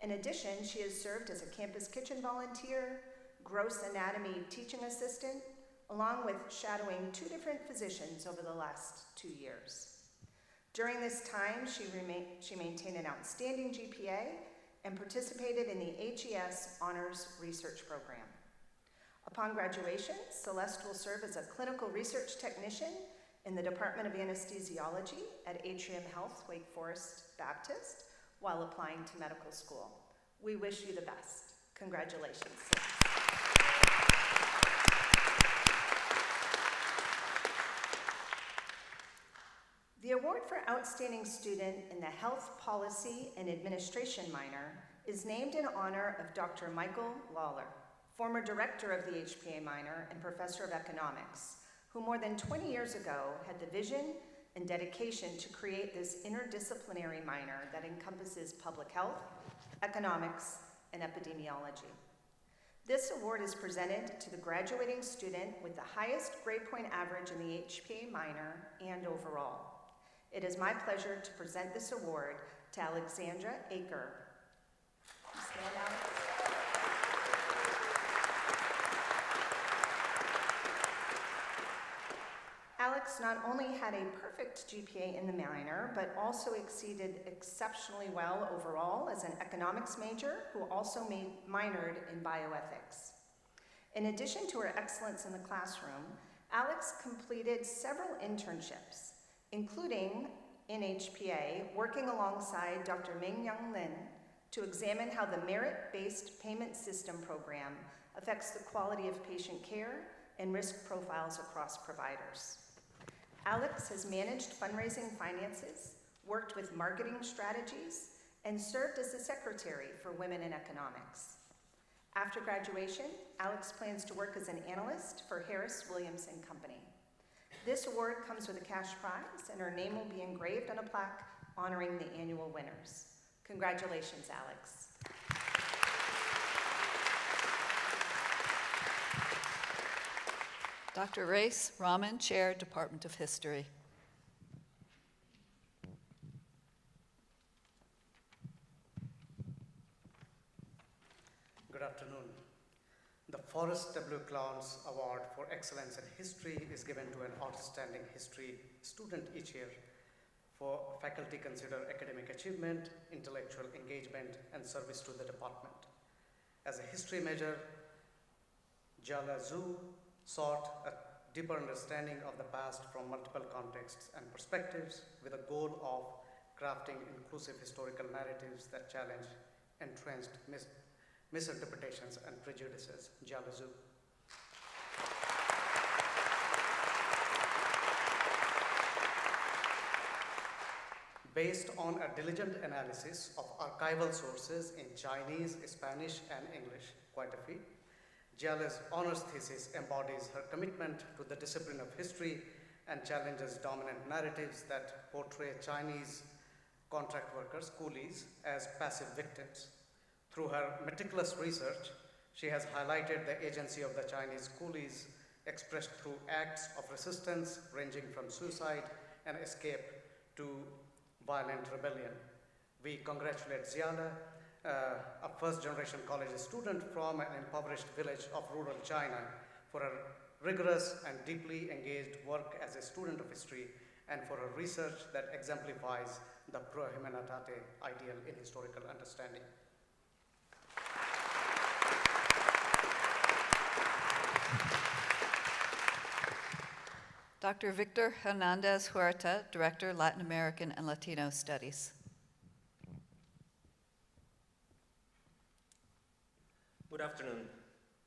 In addition, she has served as a campus kitchen volunteer, gross anatomy teaching assistant, along with shadowing 2 different physicians over the last 2 years. During this time, she maintained an outstanding GPA and participated in the HES Honors Research Program. Upon graduation, Celeste will serve as a clinical research technician in the Department of Anesthesiology at Atrium Health, Wake Forest Baptist, while applying to medical school. We wish you the best. Congratulations, Celeste. The award for Outstanding Student in the Health Policy and Administration minor is named in honor of Dr. Michael Lawler, former director of the HPA minor and professor of economics, who more than 20 years ago had the vision and dedication to create this interdisciplinary minor that encompasses public health, economics, and epidemiology. This award is presented to the graduating student with the highest grade point average in the HPA minor and overall. It is my pleasure to present this award to Alexandra Aker. Stand, Alex. Alex not only had a perfect GPA in the minor, but also exceeded exceptionally well overall as an economics major who also minored in bioethics. In addition to her excellence in the classroom, Alex completed several internships, including in HPA, working alongside Dr. Ming-Young Lin to examine how the merit-based payment system program affects the quality of patient care and risk profiles across providers. Alex has managed fundraising finances, worked with marketing strategies, and served as the secretary for Women in Economics. After graduation, Alex plans to work as an analyst for Harris Williams & Company. This award comes with a cash prize, and her name will be engraved on a plaque honoring the annual winners. Congratulations, Alex. Dr. Race Raman, Chair, Department of History. Good afternoon. The Forrest W. Clowns Award for Excellence in History is given to an outstanding history student each year. For faculty consider academic achievement, intellectual engagement, and service to the department. As a history major, Jala Zhu sought a deeper understanding of the past from multiple contexts and perspectives with a goal of crafting inclusive historical narratives that challenge entrenched misinterpretations and prejudices. Jala Zhu. Based on a diligent analysis of archival sources in Chinese, Spanish, and English, quite a few, Jiala's honors thesis embodies her commitment to the discipline of history and challenges dominant narratives that portray Chinese contract workers, coolies, as passive victims. Through her meticulous research, she has highlighted the agency of the Chinese coolies expressed through acts of resistance ranging from suicide and escape to violent rebellion. We congratulate Jiala, a first-generation college student from an impoverished village of rural China, for her rigorous and deeply engaged work as a student of history and for her research that exemplifies the ProHumanitate ideal in historical understanding. Dr. Victor Hernandez Huerta, Director, Latin American and Latino Studies. Good afternoon.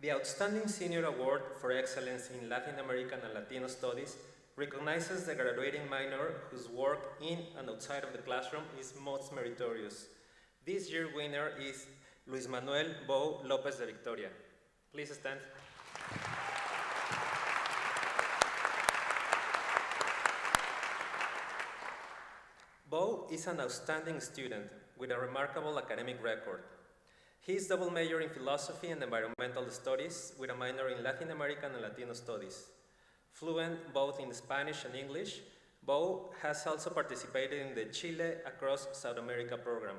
The Outstanding Senior Award for Excellence in Latin American and Latino Studies recognizes the graduating minor whose work in and outside of the classroom is most meritorious. This year's winner is Luis Manuel Bo Lopez de Victoria. Please stand. Bo is an outstanding student with a remarkable academic record. He is double major in philosophy and environmental studies with a minor in Latin American and Latino studies. Fluent both in Spanish and English, Bo has also participated in the Chile Across South America program.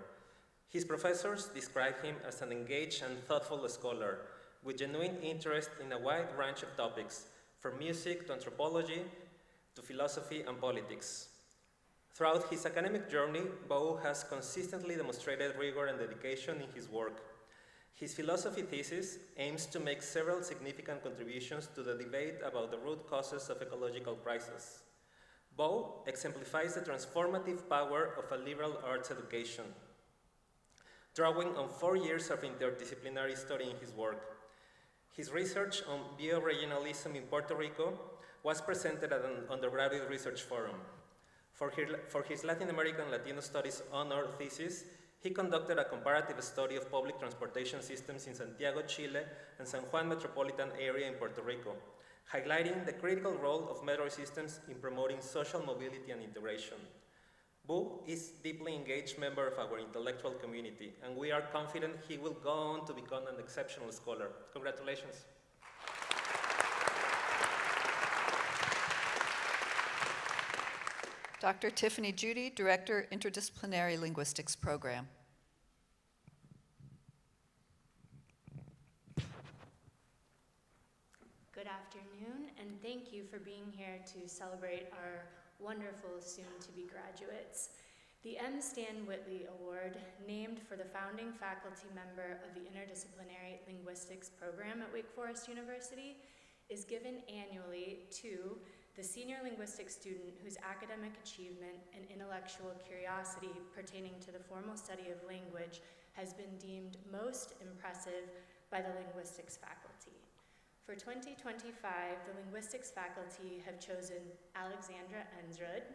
His professors describe him as an engaged and thoughtful scholar with genuine interest in a wide range of topics, from music to anthropology to philosophy and politics. Throughout his academic journey, Bo has consistently demonstrated rigor and dedication in his work. His philosophy thesis aims to make several significant contributions to the debate about the root causes of ecological crisis. Bo exemplifies the transformative power of a liberal arts education, drawing on 4 years of interdisciplinary study in his work. His research on bioregionalism in Puerto Rico was presented at an undergraduate research forum. For his Latin American Latino Studies honor thesis, he conducted a comparative study of public transportation systems in Santiago, Chile, and San Juan metropolitan area in Puerto Rico, highlighting the critical role of metro systems in promoting social mobility and integration. Bo is a deeply engaged member of our intellectual community, and we are confident he will go on to become an exceptional scholar. Congratulations. Dr. Tiffany Judy, Director, Interdisciplinary Linguistics Program. Good afternoon, and thank you for being here to celebrate our wonderful soon-to-be graduates. The M. Stan Whitley Award, named for the founding faculty member of the Interdisciplinary Linguistics Program at Wake Forest University, is given annually to the senior linguistics student whose academic achievement and intellectual curiosity pertaining to the formal study of language has been deemed most impressive by the linguistics faculty. For 2025, the linguistics faculty have chosen Alexandra Ensrud,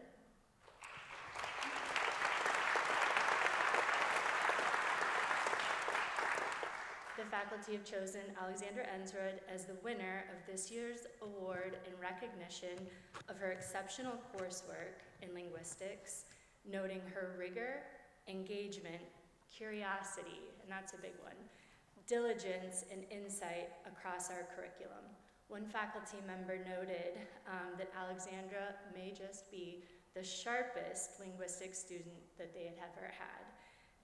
the faculty have chosen Alexandra Ensrud as the winner of this year's award in recognition of her exceptional coursework in linguistics, noting her rigor, engagement, curiosity, and that's a big one, diligence and insight across our curriculum. One faculty member noted that Alexandra may just be the sharpest linguistics student that they had ever had.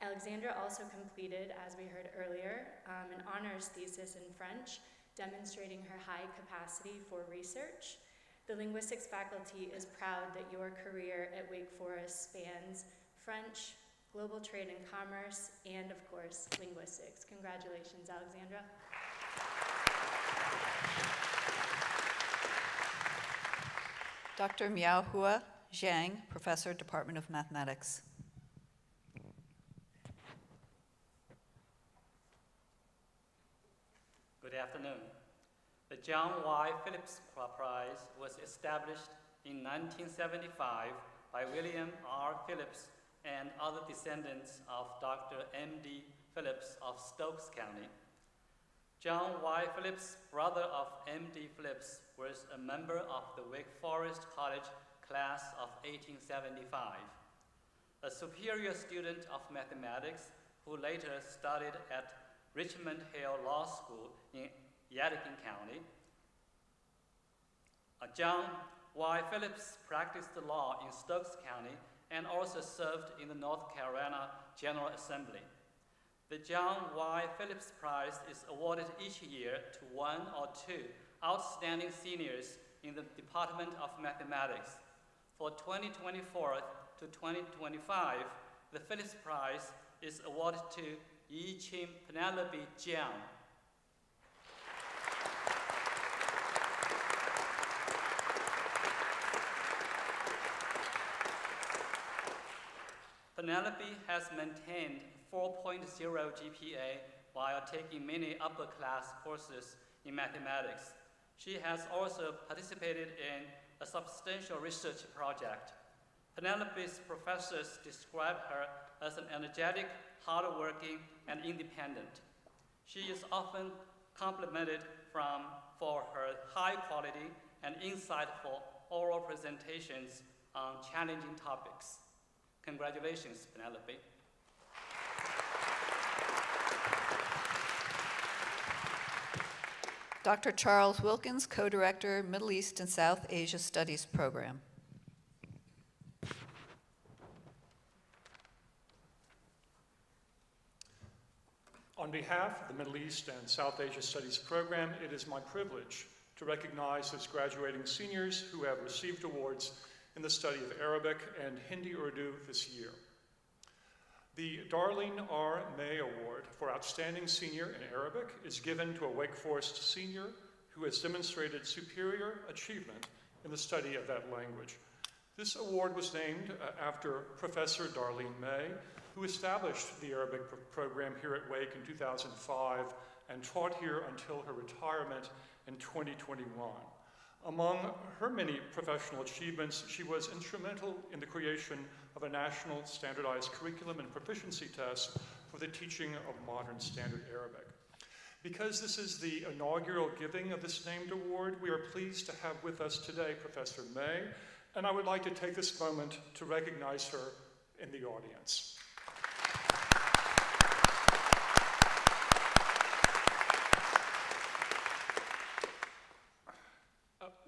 Alexandra also completed, as we heard earlier, an honors thesis in French, demonstrating her high capacity for research. The linguistics faculty is proud that your career at Wake Forest spans French, global trade and commerce, and of course, linguistics. Congratulations, Alexandra. Dr. Miaohua Zhang, Professor, Department of Mathematics. Good afternoon. The John Y. Phillips Prize was established in 1975 by William R. Phillips and other descendants of Dr. M.D. Phillips of Stokes County. John Y. Phillips, brother of M.D. Phillips, was a member of the Wake Forest College class of 1875. A superior student of mathematics who later studied at Richmond Hill Law School in Yadkin County. John Y. Phillips practiced law in Stokes County and also served in the North Carolina General Assembly. The John Y. Phillips Prize is awarded each year to one or two outstanding seniors in the Department of Mathematics. For 2024 to 2025, the Phillips Prize is awarded to Yi Chim Penelope Jiang. Penelope has maintained 4.0 GPA while taking many upper-class courses in mathematics. She has also participated in a substantial research project. Penelope's professors describe her as an energetic, hardworking, and independent. She is often complimented for her high quality and insightful oral presentations on challenging topics. Congratulations, Penelope. Dr. Charles Wilkins, Co-Director, Middle East and South Asia Studies Program. On behalf of the Middle East and South Asia Studies Program, it is my privilege to recognize those graduating seniors who have received awards in the study of Arabic and Hindi Urdu this year. The Darlene R. May Award for Outstanding Senior in Arabic is given to a Wake Forest senior who has demonstrated superior achievement in the study of that language. This award was named after Professor Darlene May, who established the Arabic program here at Wake in 2005 and taught here until her retirement in 2021. Among her many professional achievements, she was instrumental in the creation of a national standardized curriculum and proficiency test for the teaching of modern standard Arabic. Because this is the inaugural giving of this named award, we are pleased to have with us today Professor May, and I would like to take this moment to recognize her in the audience.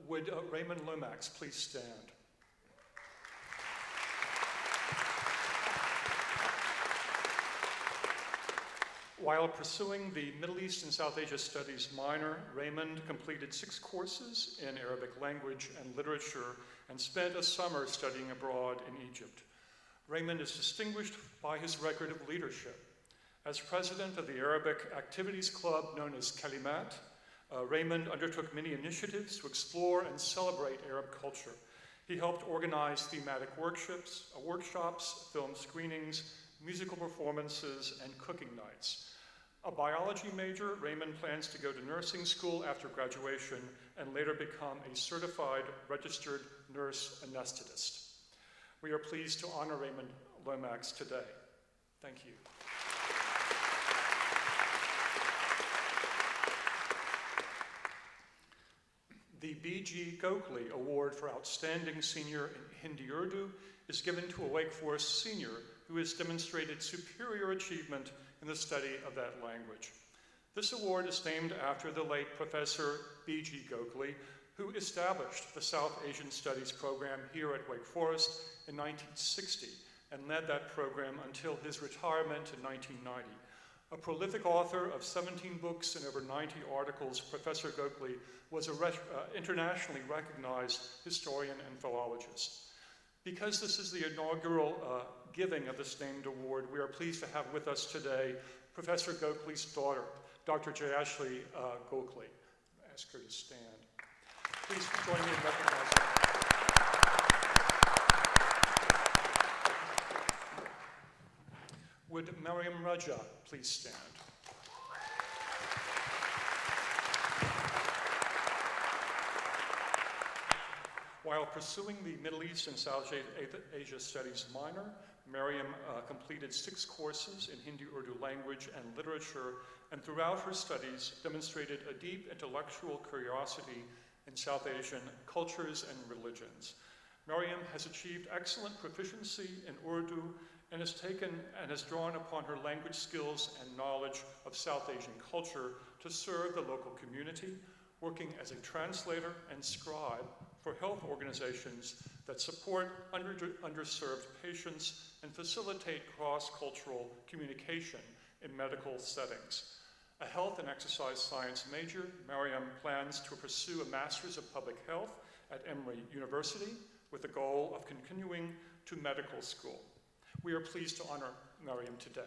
Would Raymond Lomax please stand? While pursuing the Middle East and South Asia Studies minor, Raymond completed 6 courses in Arabic language and literature and spent a summer studying abroad in Egypt. Raymond is distinguished by his record of leadership. As president of the Arabic Activities Club known as Kalimat, Raymond undertook many initiatives to explore and celebrate Arab culture. He helped organize thematic workshops, film screenings, musical performances, and cooking nights. A biology major, Raymond plans to go to nursing school after graduation and later become a certified registered nurse anesthetist. We are pleased to honor Raymond Lomax today. Thank you. The B.G. Gokhale Award for Outstanding Senior in Hindi-Urdu is given to a Wake Forest senior who has demonstrated superior achievement in the study of that language. This award is named after the late Professor B.G. Gokhale, who established the South Asian Studies program here at Wake Forest in 1960 and led that program until his retirement in 1990. A prolific author of 17 books and over 90 articles, Professor Gokhale was an internationally recognized historian and philologist. Because this is the inaugural giving of this named award, we are pleased to have with us today Professor Gokhale's daughter, Dr. Jayashri Gokhale. Ask her to stand. Please join me in recognizing her. Would Mariam Raja please stand? While pursuing the Middle East and South Asia Studies minor, Mariam completed 6 courses in Hindi-Urdu language and literature, and throughout her studies demonstrated a deep intellectual curiosity in South Asian cultures and religions. Mariam has achieved excellent proficiency in Urdu and has drawn upon her language skills and knowledge of South Asian culture to serve the local community, working as a translator and scribe for health organizations that support underserved patients and facilitate cross-cultural communication in medical settings. A health and exercise science major, Mariam plans to pursue a Master's of Public Health at Emory University with the goal of continuing to medical school. We are pleased to honor Mariam today.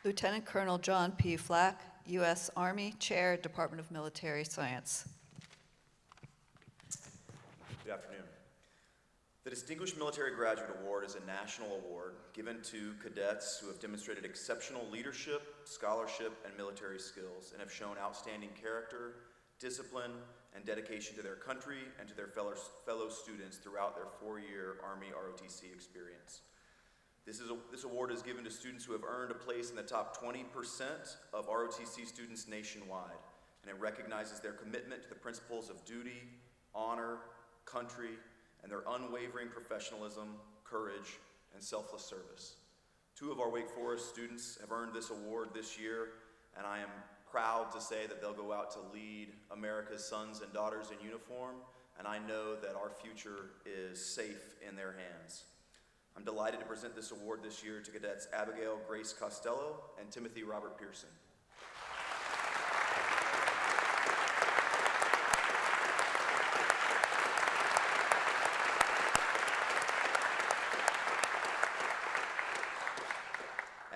Lieutenant Colonel John P. Flack, U.S. Army Chair, Department of Military Science. Good afternoon. The Distinguished Military Graduate Award is a national award given to cadets who have demonstrated exceptional leadership, scholarship, and military skills and have shown outstanding character, discipline, and dedication to their country and to their fellow students throughout their 4-year Army ROTC experience. This award is given to students who have earned a place in the top 20% of ROTC students nationwide, and it recognizes their commitment to the principles of duty, honor, country, and their unwavering professionalism, courage, and selfless service. 2 of our Wake Forest students have earned this award this year, and I am proud to say that they'll go out to lead America's sons and daughters in uniform, and I know that our future is safe in their hands. I'm delighted to present this award this year to cadets Abigail Grace Costello and Timothy Robert Pearson.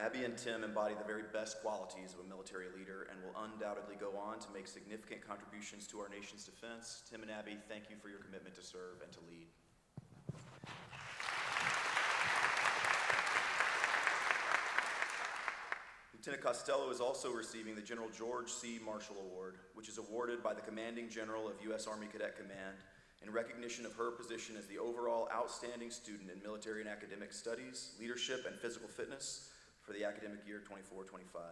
Abby and Tim embody the very best qualities of a military leader and will undoubtedly go on to make significant contributions to our nation's defense. Tim and Abby, thank you for your commitment to serve and to lead. Lieutenant Costello is also receiving the General George C. Marshall Award, which is awarded by the Commanding General of U.S. Army Cadet Command in recognition of her position as the overall outstanding student in military and academic studies, leadership, and physical fitness for the academic year 24-25.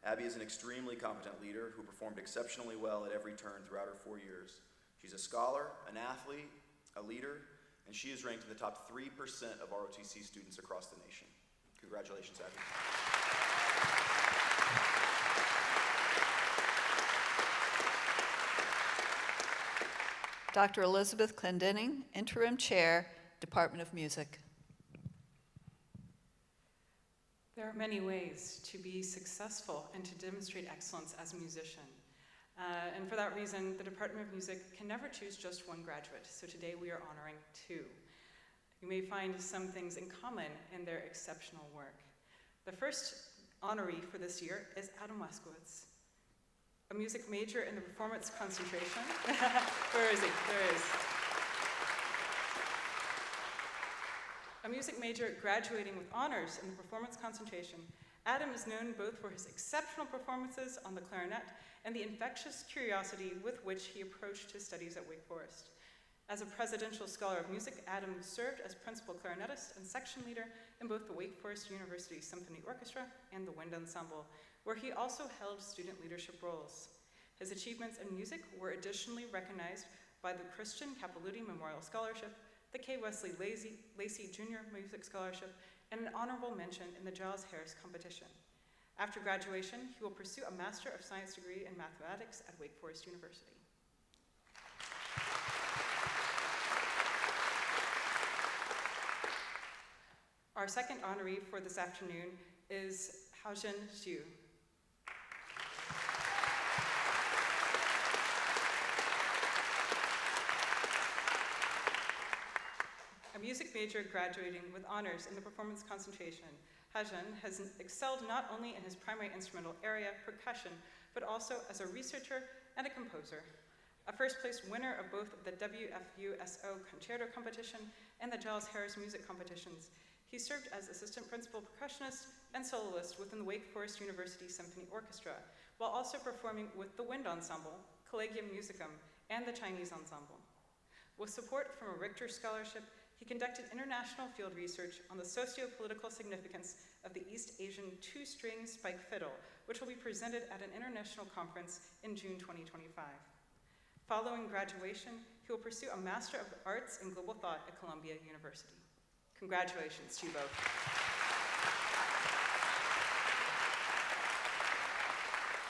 Abby is an extremely competent leader who performed exceptionally well at every turn throughout her 4 years. She's a scholar, an athlete, a leader, and she is ranked in the top 3% of ROTC students across the nation. Congratulations, Abby. Dr. Elizabeth Clendenning, Interim Chair, Department of Music. There are many ways to be successful and to demonstrate excellence as a musician. And for that reason, the Department of Music can never choose just one graduate, so today we are honoring two. You may find some things in common in their exceptional work. The first honoree for this year is Adam Waskowitz, a music major in the performance concentration. Where is he? There he is. A music major graduating with honors in the performance concentration, Adam is known both for his exceptional performances on the clarinet and the infectious curiosity with which he approached his studies at Wake Forest. As a presidential scholar of music, Adam served as principal clarinetist and section leader in both the Wake Forest University Symphony Orchestra and the Wind Ensemble, where he also held student leadership roles. His achievements in music were additionally recognized by the Christian Capilouthi Memorial Scholarship, the K. Wesley Lacey Jr. Music Scholarship, and an honorable mention in the Giles Harris competition. After graduation, he will pursue a Master of Science degree in mathematics at Wake Forest University. Our second honoree for this afternoon is Haojin Xu. A music major graduating with honors in the performance concentration, Haojin has excelled not only in his primary instrumental area, percussion, but also as a researcher and a composer. A first-place winner of both the WFUSO Concerto Competition and the Giles Harris Music Competitions, he served as assistant principal percussionist and soloist within the Wake Forest University Symphony Orchestra, while also performing with the Wind Ensemble, Collegium Musicum, and the Chinese Ensemble. With support from a Richter Scholarship, he conducted international field research on the socio-political significance of the East Asian two-string spike fiddle, which will be presented at an international conference in June 2025. Following graduation, he will pursue a Master of Arts in Global Thought at Columbia University. Congratulations to you both.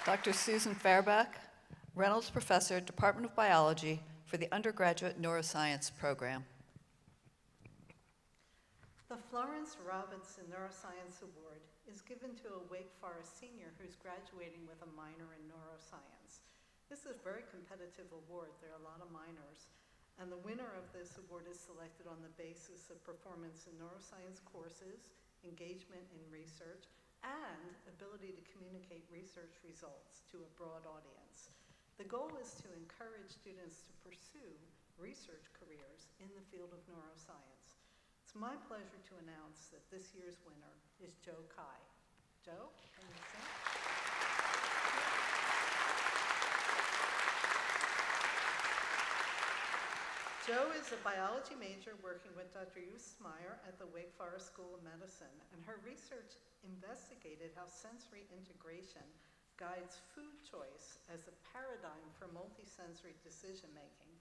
Dr. Susan Fairback, Reynolds Professor, Department of Biology for the Undergraduate Neuroscience Program. The Florence Robinson Neuroscience Award is given to a Wake Forest senior who's graduating with a minor in neuroscience. This is a very competitive award. There are a lot of minors. And the winner of this award is selected on the basis of performance in neuroscience courses, engagement in research, and ability to communicate research results to a broad audience. The goal is to encourage students to pursue research careers in the field of neuroscience. It's my pleasure to announce that this year's winner is Joe Kai. Joe, can you sing? Joe is a biology major working with Dr. Yus Meyer at the Wake Forest School of Medicine, and her research investigated how sensory integration guides food choice as a paradigm for multisensory decision-making.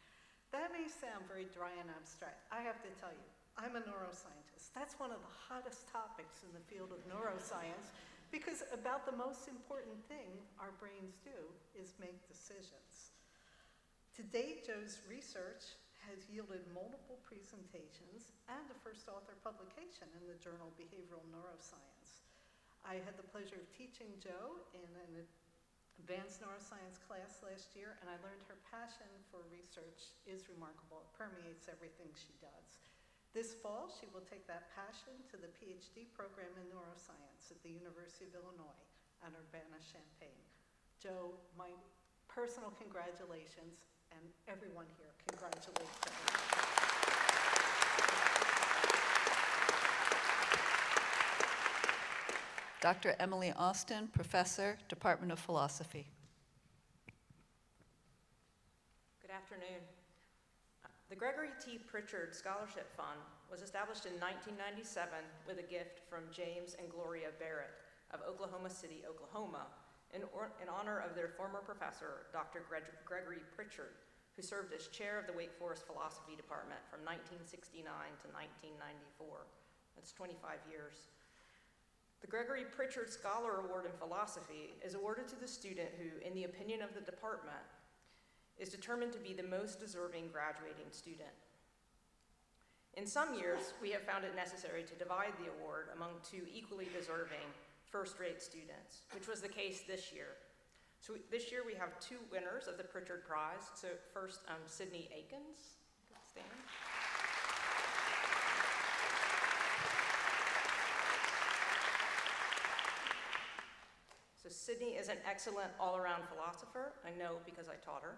That may sound very dry and abstract. I have to tell you, I'm a neuroscientist. That's one of the hottest topics in the field of neuroscience because about the most important thing our brains do is make decisions. To date, Joe's research has yielded multiple presentations and a first author publication in the journal Behavioral Neuroscience. I had the pleasure of teaching Joe in an advanced neuroscience class last year, and I learned her passion for research is remarkable. It permeates everything she does. This fall, she will take that passion to the PhD program in neuroscience at the University of Illinois at Urbana-Champaign. Joe, my personal congratulations, and everyone here, congratulate Joe. Dr. Emily Austin, Professor, Department of Philosophy. Good afternoon. The Gregory T. Pritchard Scholarship Fund was established in 1997 with a gift from James and Gloria Barrett of Oklahoma City, Oklahoma, in honor of their former professor, Dr. Gregory Pritchard, who served as chair of the Wake Forest Philosophy Department from 1969 to 1994. That's 25 years. The Gregory Pritchard Scholar Award in Philosophy is awarded to the student who, in the opinion of the department, is determined to be the most deserving graduating student. In some years, we have found it necessary to divide the award among two equally deserving first-rate students, which was the case this year. So this year we have two winners of the Pritchard Prize. So first, Sydney Akins. Stand. So Sydney is an excellent all-around philosopher. I know because I taught her.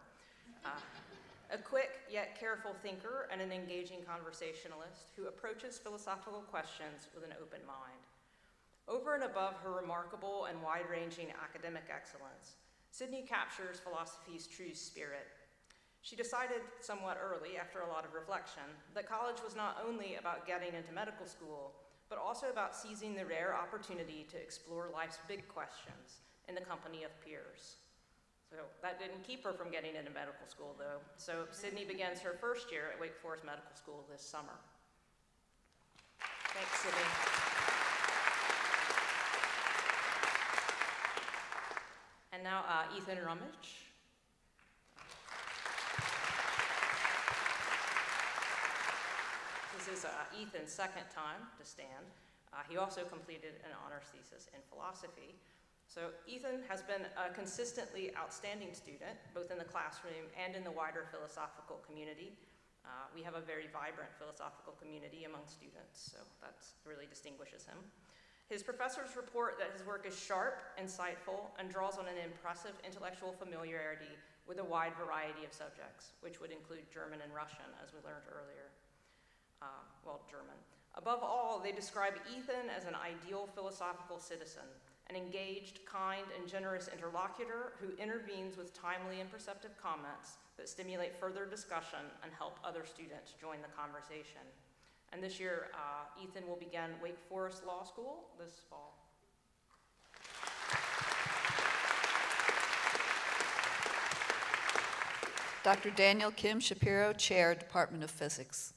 A quick yet careful thinker and an engaging conversationalist who approaches philosophical questions with an open mind. Over and above her remarkable and wide-ranging academic excellence, Sydney captures philosophy's true spirit. She decided somewhat early, after a lot of reflection, that college was not only about getting into medical school, but also about seizing the rare opportunity to explore life's big questions in the company of peers. So that didn't keep her from getting into medical school, though. So Sydney begins her first year at Wake Forest Medical School this summer. Thanks, Sydney. And now Ethan Rummage. This is Ethan's second time to stand. He also completed an honors thesis in philosophy. So Ethan has been a consistently outstanding student, both in the classroom and in the wider philosophical community. We have a very vibrant philosophical community among students, so that really distinguishes him. His professors report that his work is sharp, insightful, and draws on an impressive intellectual familiarity with a wide variety of subjects, which would include German and Russian, as we learned earlier. German. Above all, they describe Ethan as an ideal philosophical citizen, an engaged, kind, and generous interlocutor who intervenes with timely and perceptive comments that stimulate further discussion and help other students join the conversation. And this year, Ethan will begin Wake Forest Law School this fall. Dr. Daniel Kim Shapiro, Chair, Department of Physics.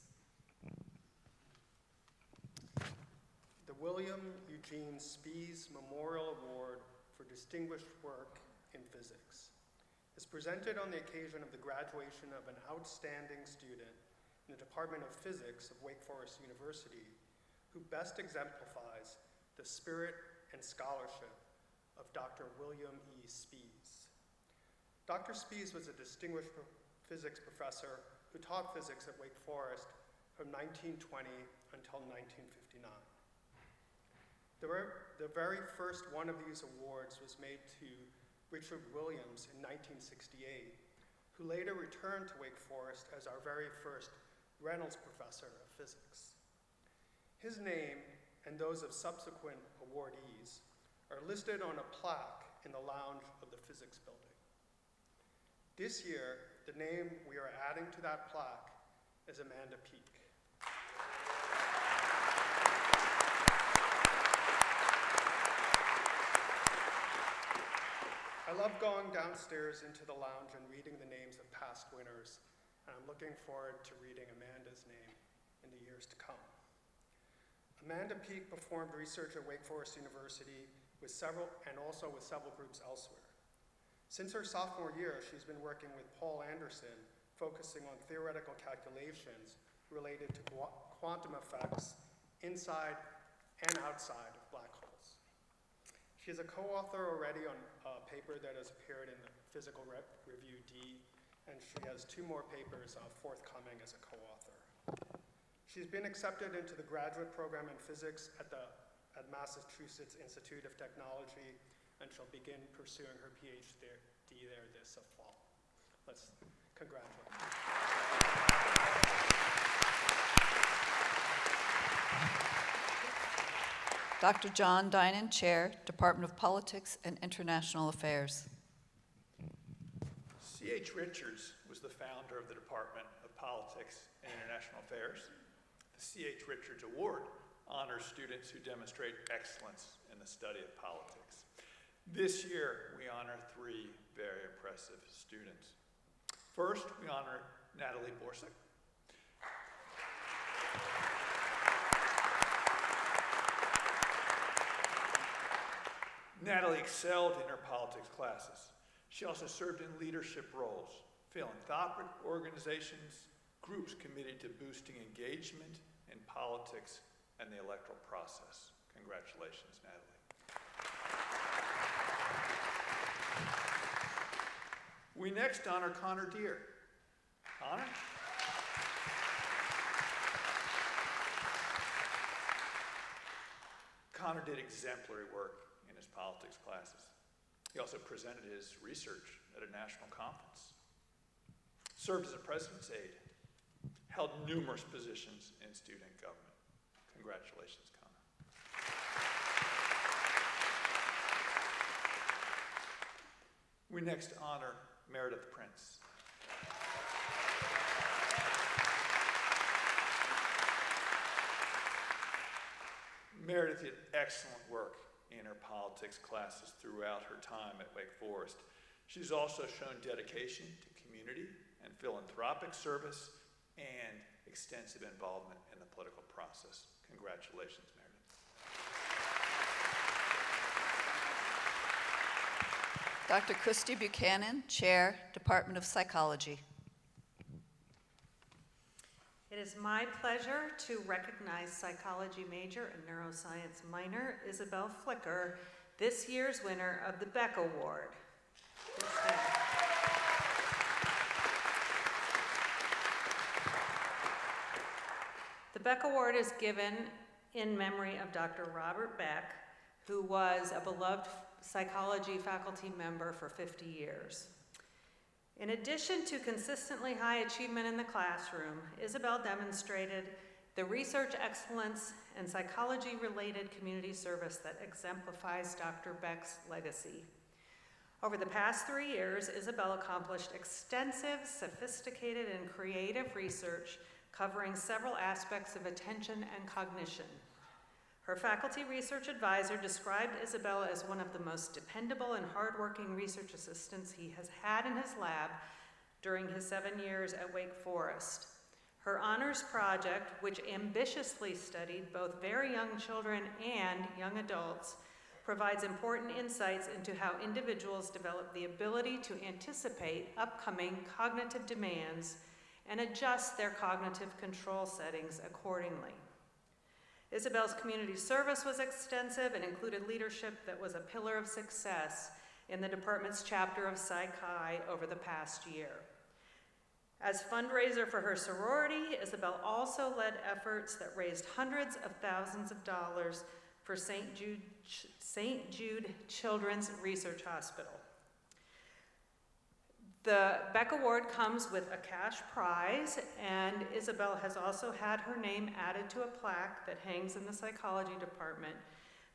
The William Eugene Spies Memorial Award for Distinguished Work in Physics is presented on the occasion of the graduation of an outstanding student in the Department of Physics of Wake Forest University who best exemplifies the spirit and scholarship of Dr. William E. Spies. Dr. Spies was a distinguished physics professor who taught physics at Wake Forest from 1920 until 1959. The very first one of these awards was made to Richard Williams in 1968, who later returned to Wake Forest as our very first Reynolds Professor of Physics. His name and those of subsequent awardees are listed on a plaque in the lounge of the Physics Building. This year, the name we are adding to that plaque is Amanda Peak. I love going downstairs into the lounge and reading the names of past winners, and I'm looking forward to reading Amanda's name in the years to come. Amanda Peak performed research at Wake Forest University also with several groups elsewhere. Since her sophomore year, she's been working with Paul Anderson, focusing on theoretical calculations related to quantum effects inside and outside of black holes. She is a co-author already on a paper that has appeared in the Physical Review D, and she has 2 more papers forthcoming as a co-author. She's been accepted into the graduate program in physics at Massachusetts Institute of Technology, and she'll begin pursuing her PhD there this fall. Let's congratulate her. Dr. John Dinan, Chair, Department of Politics and International Affairs. C.H. Richards was the founder of the Department of Politics and International Affairs. The C.H. Richards Award honors students who demonstrate excellence in the study of politics. This year, we honor 3 very impressive students. First, we honor Natalie Borsick. Natalie excelled in her politics classes. She also served in leadership roles, philanthropic organizations, groups committed to boosting engagement in politics and the electoral process. Congratulations, Natalie. We next honor Connor Deere. Connor? Connor did exemplary work in his politics classes. He also presented his research at a national conference, served as a president's aide, held numerous positions in student government. Congratulations, Connor. We next honor Meredith Prince. Meredith did excellent work in her politics classes throughout her time at Wake Forest. She's also shown dedication to community and philanthropic service and extensive involvement in the political process. Congratulations, Meredith. Dr. Christy Buchanan, Chair, Department of Psychology. It is my pleasure to recognize psychology major and neuroscience minor Isabel Flicker, this year's winner of the Beck Award. The Beck Award is given in memory of Dr. Robert Beck, who was a beloved psychology faculty member for 50 years. In addition to consistently high achievement in the classroom, Isabel demonstrated the research excellence and psychology-related community service that exemplifies Dr. Beck's legacy. Over the past 3 years, Isabel accomplished extensive, sophisticated, and creative research covering several aspects of attention and cognition. Her faculty research advisor described Isabel as one of the most dependable and hardworking research assistants he has had in his lab during his 7 years at Wake Forest. Her honors project, which ambitiously studied both very young children and young adults, provides important insights into how individuals develop the ability to anticipate upcoming cognitive demands and adjust their cognitive control settings accordingly. Isabel's community service was extensive and included leadership that was a pillar of success in the department's chapter of Psych-Hi over the past year. As fundraiser for her sorority, Isabel also led efforts that raised hundreds of thousands of dollars for St. Jude Children's Research Hospital. The Beck Award comes with a cash prize, and Isabel has also had her name added to a plaque that hangs in the psychology department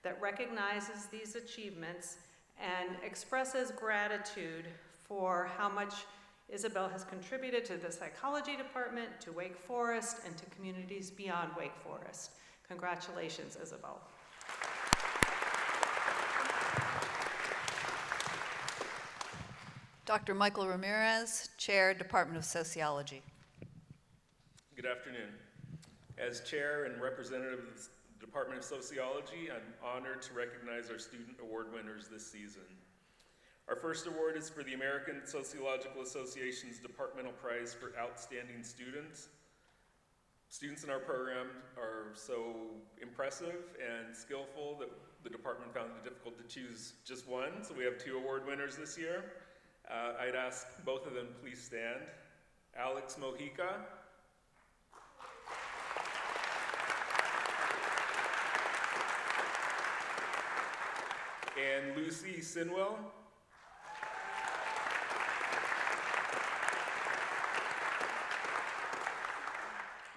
that recognizes these achievements and expresses gratitude for how much Isabel has contributed to the psychology department, to Wake Forest, and to communities beyond Wake Forest. Congratulations, Isabel. Dr. Michael Ramirez, Chair, Department of Sociology. Good afternoon. As Chair and representative of the Department of Sociology, I'm honored to recognize our student award winners this season. Our first award is for the American Sociological Association's Departmental Prize for Outstanding Students. Students in our program are so impressive and skillful that the department found it difficult to choose just one, so we have 2 award winners this year. I'd ask both of them please stand. Alex Mojica. And Lucy Sinwell.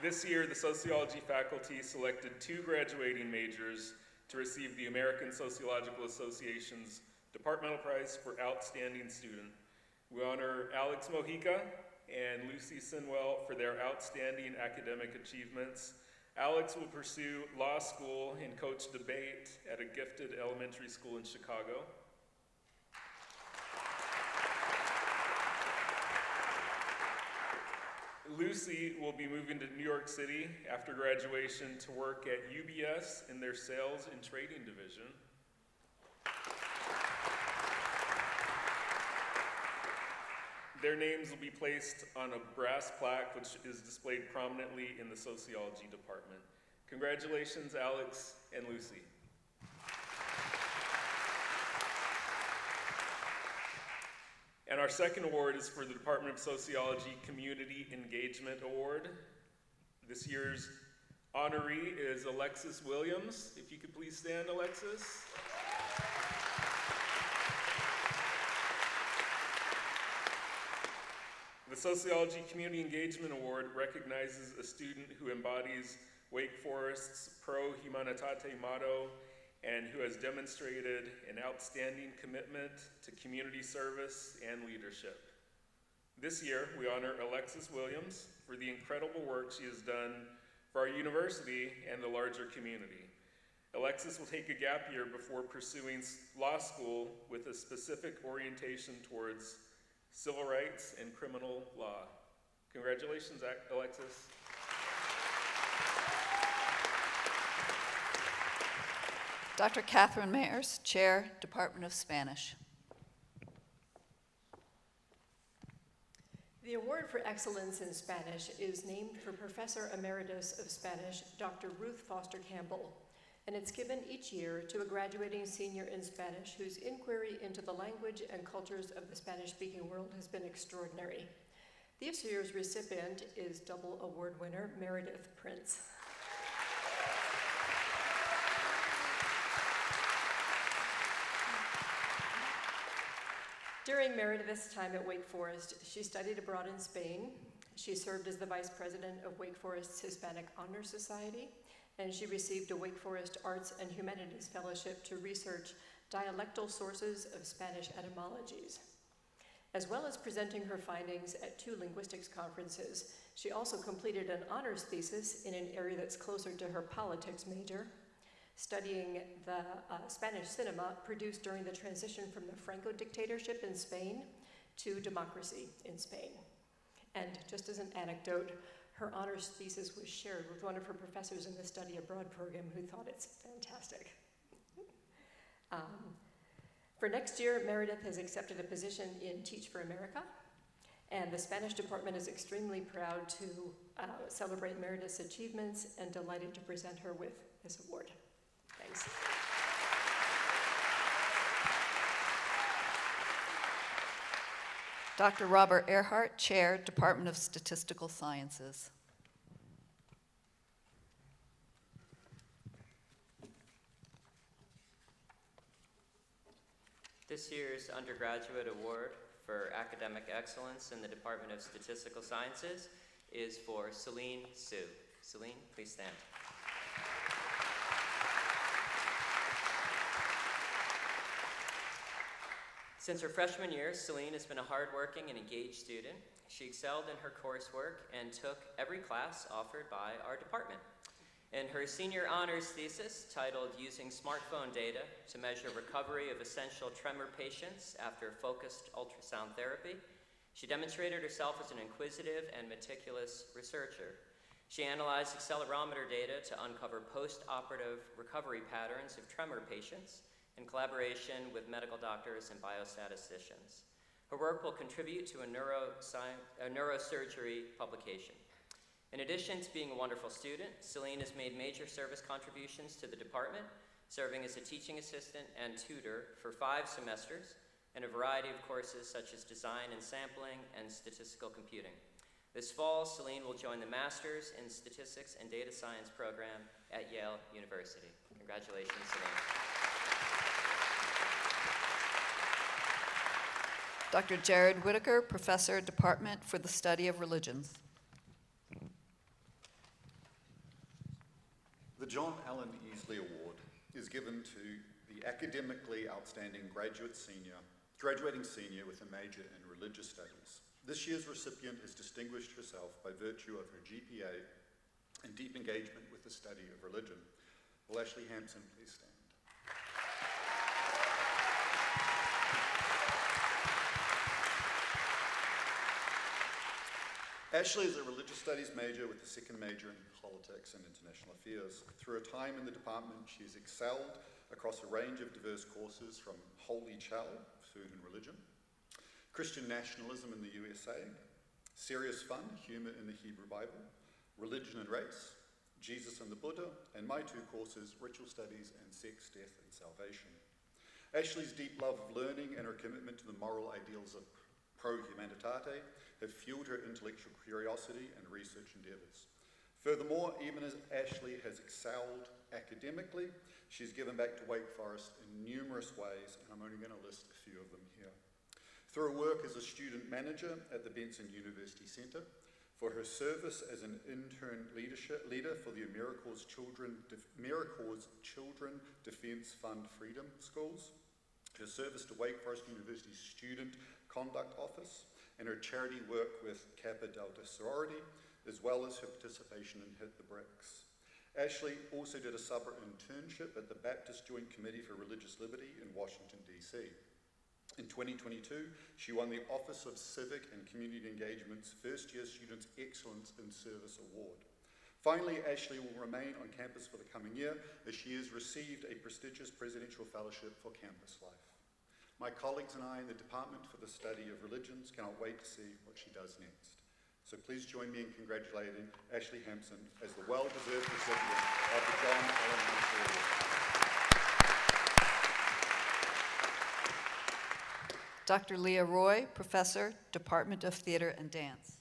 This year, the sociology faculty selected 2 graduating majors to receive the American Sociological Association's Departmental Prize for Outstanding Student. We honor Alex Mojica and Lucy Sinwell for their outstanding academic achievements. Alex will pursue law school and coach debate at a gifted elementary school in Chicago. Lucy will be moving to New York City after graduation to work at UBS in their sales and trading division. Their names will be placed on a brass plaque which is displayed prominently in the sociology department. Congratulations, Alex and Lucy. And our second award is for the Department of Sociology Community Engagement Award. This year's honoree is Alexis Williams. If you could please stand, Alexis. The Sociology Community Engagement Award recognizes a student who embodies Wake Forest's ProHumanitate motto and who has demonstrated an outstanding commitment to community service and leadership. This year, we honor Alexis Williams for the incredible work she has done for our university and the larger community. Alexis will take a gap year before pursuing law school with a specific orientation towards civil rights and criminal law. Congratulations, Alexis. Dr. Catherine Mayers, Chair, Department of Spanish. The Award for Excellence in Spanish is named for Professor Emeritus of Spanish, Dr. Ruth Foster Campbell, and it's given each year to a graduating senior in Spanish whose inquiry into the language and cultures of the Spanish-speaking world has been extraordinary. This year's recipient is double award winner Meredith Prince. During Meredith's time at Wake Forest, she studied abroad in Spain. She served as the vice president of Wake Forest's Hispanic Honor Society, and she received a Wake Forest Arts and Humanities Fellowship to research dialectal sources of Spanish etymologies. As well as presenting her findings at 2 linguistics conferences, she also completed an honors thesis in an area that's closer to her politics major, studying the Spanish cinema produced during the transition from the Franco dictatorship in Spain to democracy in Spain. And just as an anecdote, her honors thesis was shared with one of her professors in the study abroad program who thought it's fantastic. For next year, Meredith has accepted a position in Teach for America, and the Spanish department is extremely proud to celebrate Meredith's achievements and delighted to present her with this award. Thanks. Dr. Robert Earhart, Chair, Department of Statistical Sciences. This year's undergraduate award for academic excellence in the Department of Statistical Sciences is for Celine Su. Celine, please stand. Since her freshman year, Celine has been a hardworking and engaged student. She excelled in her coursework and took every class offered by our department. In her senior honors thesis, titled Using Smartphone Data to Measure Recovery of Essential Tremor Patients After Focused Ultrasound Therapy, she demonstrated herself as an inquisitive and meticulous researcher. She analyzed accelerometer data to uncover post-operative recovery patterns of tremor patients in collaboration with medical doctors and biostatisticians. Her work will contribute to a neurosurgery publication. In addition to being a wonderful student, Celine has made major service contributions to the department, serving as a teaching assistant and tutor for 5 semesters in a variety of courses such as design and sampling and statistical computing. This fall, Celine will join the Masters in Statistics and Data Science program at Yale University. Congratulations, Celine. Dr. Jared Whitaker, Professor, Department for the Study of Religions. The John Allen Easley Award is given to the academically outstanding graduating senior with a major in religious studies. This year's recipient has distinguished herself by virtue of her GPA and deep engagement with the study of religion. Will Ashley Hampson please stand? Ashley is a religious studies major with a second major in politics and international affairs. Through her time in the department, she's excelled across a range of diverse courses from Holy Chow, food and religion, Christian nationalism in the USA, serious fun, humor in the Hebrew Bible, religion and race, Jesus and the Buddha, and my two courses, ritual studies and sex, death, and salvation. Ashley's deep love of learning and her commitment to the moral ideals of ProHumanitate have fueled her intellectual curiosity and research endeavors. Furthermore, even as Ashley has excelled academically, she's given back to Wake Forest in numerous ways, and I'm only going to list a few of them here. Through her work as a student manager at the Benson University Center, for her service as an intern leader for the AmeriCorps Children Defense Fund Freedom Schools, her service to Wake Forest University's Student Conduct Office, and her charity work with Kappa Delta Sorority, as well as her participation in Hit the Bricks. Ashley also did a summer internship at the Baptist Joint Committee for Religious Liberty in Washington, D.C. In 2022, she won the Office of Civic and Community Engagement's First Year Students Excellence in Service Award. Finally, Ashley will remain on campus for the coming year as she has received a prestigious presidential fellowship for campus life. My colleagues and I in the Department for the Study of Religions cannot wait to see what she does next. So please join me in congratulating Ashley Hampson as the well-deserved recipient of the John Allen Hampson Award. Dr. Leah Roy, Professor, Department of Theater and Dance.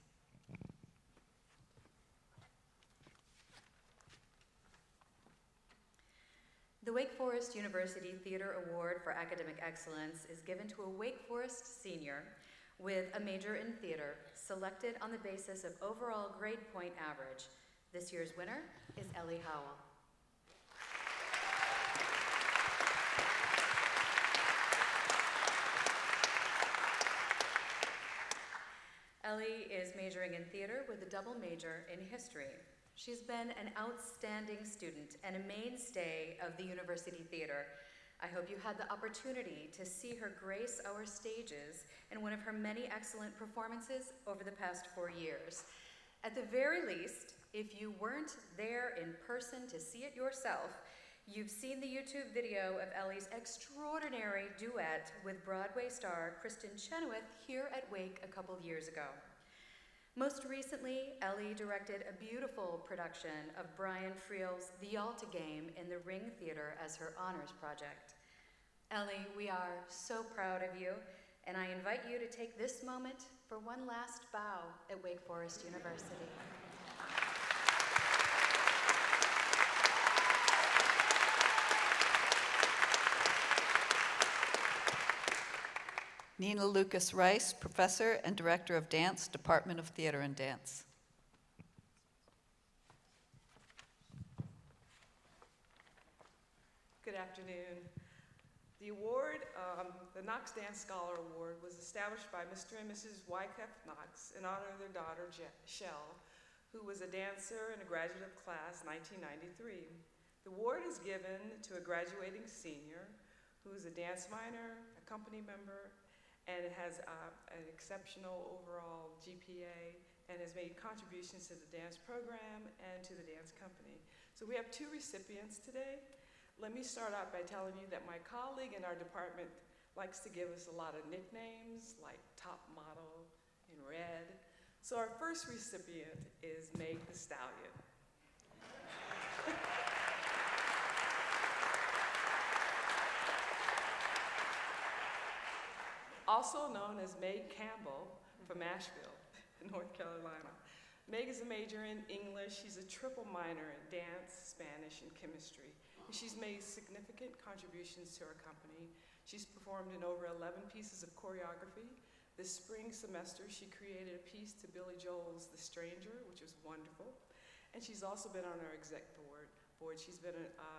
The Wake Forest University Theater Award for Academic Excellence is given to a Wake Forest senior with a major in theater, selected on the basis of overall grade point average. This year's winner is Ellie Howell. Ellie is majoring in theater with a double major in history. She's been an outstanding student and a mainstay of the University Theater. I hope you had the opportunity to see her grace our stages in one of her many excellent performances over the past 4 years. At the very least, if you weren't there in person to see it yourself, you've seen the YouTube video of Ellie's extraordinary duet with Broadway star Kristen Chenoweth here at Wake a couple years ago. Most recently, Ellie directed a beautiful production of Brian Friel's The Yalta Game in the Ring Theater as her honors project. Ellie, we are so proud of you, and I invite you to take this moment for one last bow at Wake Forest University. Nina Lucas Rice, Professor and Director of Dance, Department of Theater and Dance. Good afternoon. The award, the Knox Dance Scholar Award, was established by Mr. and Mrs. Wyckoff Knox in honor of their daughter, Shell, who was a dancer in a graduate of class 1993. The award is given to a graduating senior who is a dance minor, a company member, and it has an exceptional overall GPA and has made contributions to the dance program and to the dance company. So we have 2 recipients today. Let me start out by telling you that my colleague in our department likes to give us a lot of nicknames like Top Model in red. So our first recipient is Meg the Stallion. Also known as Meg Campbell from Asheville, North Carolina. Meg is a major in English. She's a triple minor in dance, Spanish, and chemistry. And she's made significant contributions to our company. She's performed in over 11 pieces of choreography. This spring semester, she created a piece to Billy Joel's The Stranger, which was wonderful. And she's also been on our exec board. She's been a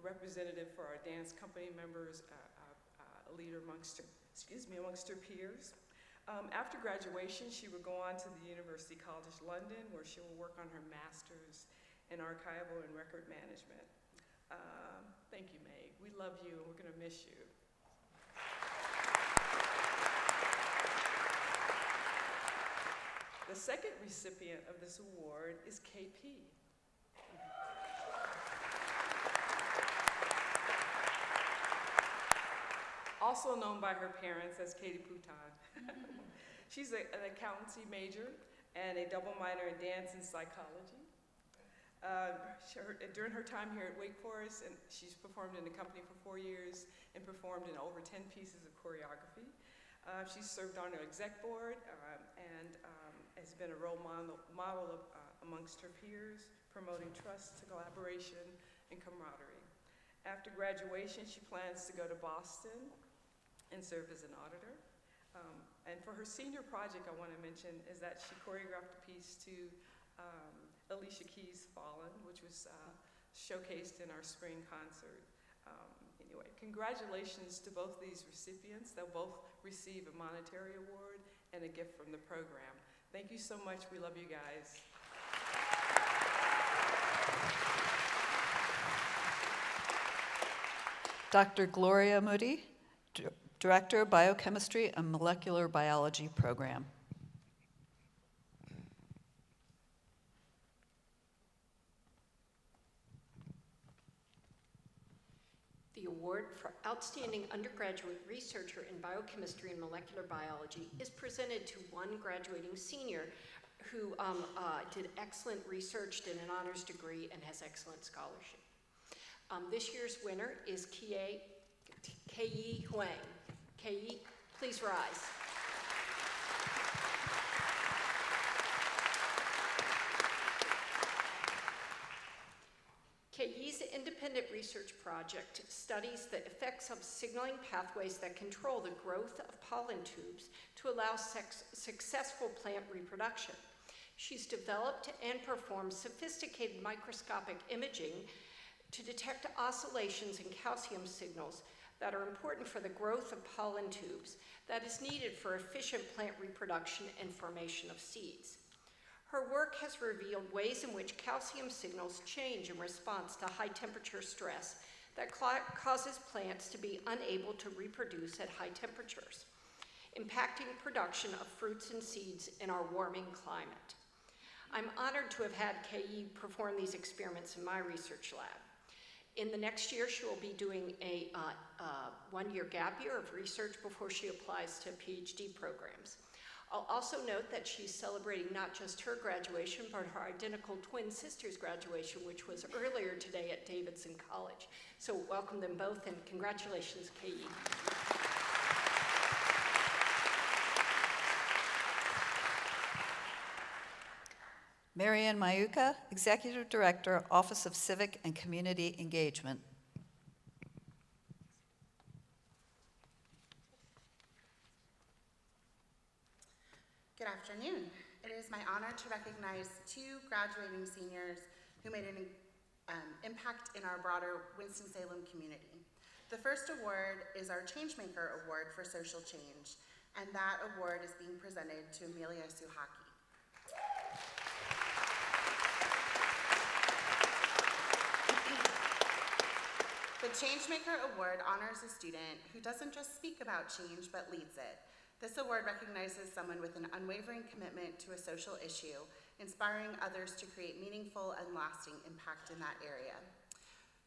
representative for our dance company members, a leader amongst her peers. After graduation, she will go on to the University College London, where she will work on her master's in archival and record management. Thank you, Meg. We love you, and we're going to miss you. The second recipient of this award is KP. Also known by her parents as Katie Pouton. She's an accountancy major and a double minor in dance and psychology. During her time here at Wake Forest, and she's performed in the company for 4 years and performed in over 10 pieces of choreography. She's served on her exec board and has been a role model amongst her peers, promoting trust, collaboration, and camaraderie. After graduation, she plans to go to Boston and serve as an auditor. And for her senior project, I want to mention is that she choreographed a piece to Alicia Keys' Fallen, which was showcased in our spring concert. Anyway, congratulations to both these recipients. They'll both receive a monetary award and a gift from the program. Thank you so much. We love you guys. Dr. Gloria Moody, Director of Biochemistry and Molecular Biology Program. The award for Outstanding Undergraduate Researcher in Biochemistry and Molecular Biology is presented to one graduating senior who did excellent research, did an honors degree, and has excellent scholarship. This year's winner is Kei Huang. Kei, please rise. Kei's independent research project studies the effects of signaling pathways that control the growth of pollen tubes to allow successful plant reproduction. She's developed and performed sophisticated microscopic imaging to detect oscillations in calcium signals that are important for the growth of pollen tubes that is needed for efficient plant reproduction and formation of seeds. Her work has revealed ways in which calcium signals change in response to high temperature stress that causes plants to be unable to reproduce at high temperatures, impacting production of fruits and seeds in our warming climate. I'm honored to have had Kei perform these experiments in my research lab. In the next year, she will be doing a one-year gap year of research before she applies to PhD programs. I'll also note that she's celebrating not just her graduation, but her identical twin sister's graduation, which was earlier today at Davidson College. So welcome them both and congratulations, Kei. Marianne Mayuka, Executive Director, Office of Civic and Community Engagement. Good afternoon. It is my honor to recognize two graduating seniors who made an impact in our broader Winston-Salem community. The first award is our Changemaker Award for Social Change, and that award is being presented to Amelia Suhaki. The Changemaker Award honors a student who doesn't just speak about change, but leads it. This award recognizes someone with an unwavering commitment to a social issue, inspiring others to create meaningful and lasting impact in that area.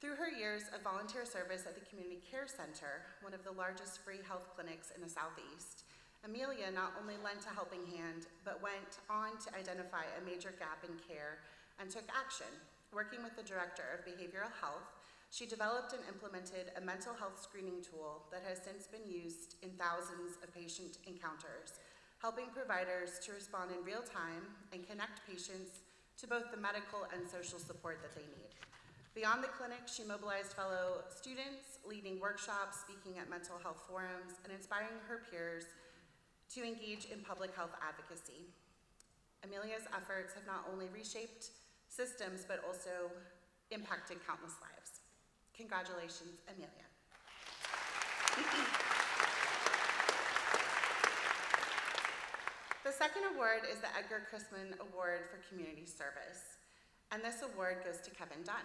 Through her years of volunteer service at the Community Care Center, one of the largest free health clinics in the Southeast, Amelia not only lent a helping hand, but went on to identify a major gap in care and took action. Working with the Director of Behavioral Health, she developed and implemented a mental health screening tool that has since been used in thousands of patient encounters, helping providers to respond in real time and connect patients to both the medical and social support that they need. Beyond the clinic, she mobilized fellow students, leading workshops, speaking at mental health forums, and inspiring her peers to engage in public health advocacy. Amelia's efforts have not only reshaped systems, but also impacted countless lives. Congratulations, Amelia. The second award is the Edgar Chrisman Award for Community Service, and this award goes to Kevin Dunn.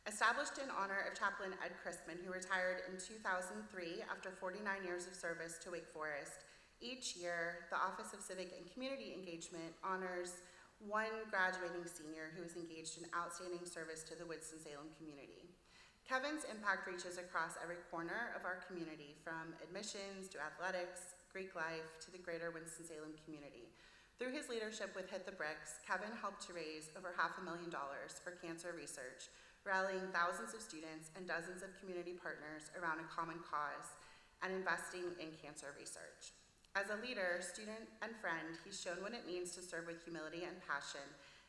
Established in honor of Chaplain Ed Chrisman, who retired in 2003 after 49 years of service to Wake Forest, each year the Office of Civic and Community Engagement honors one graduating senior who is engaged in outstanding service to the Winston-Salem community. Kevin's impact reaches across every corner of our community, from admissions to athletics, Greek life to the greater Winston-Salem community. Through his leadership with Hit the Bricks, Kevin helped to raise over $500,000 for cancer research, rallying thousands of students and dozens of community partners around a common cause and investing in cancer research. As a leader, student, and friend, he's shown what it means to serve with humility and passion,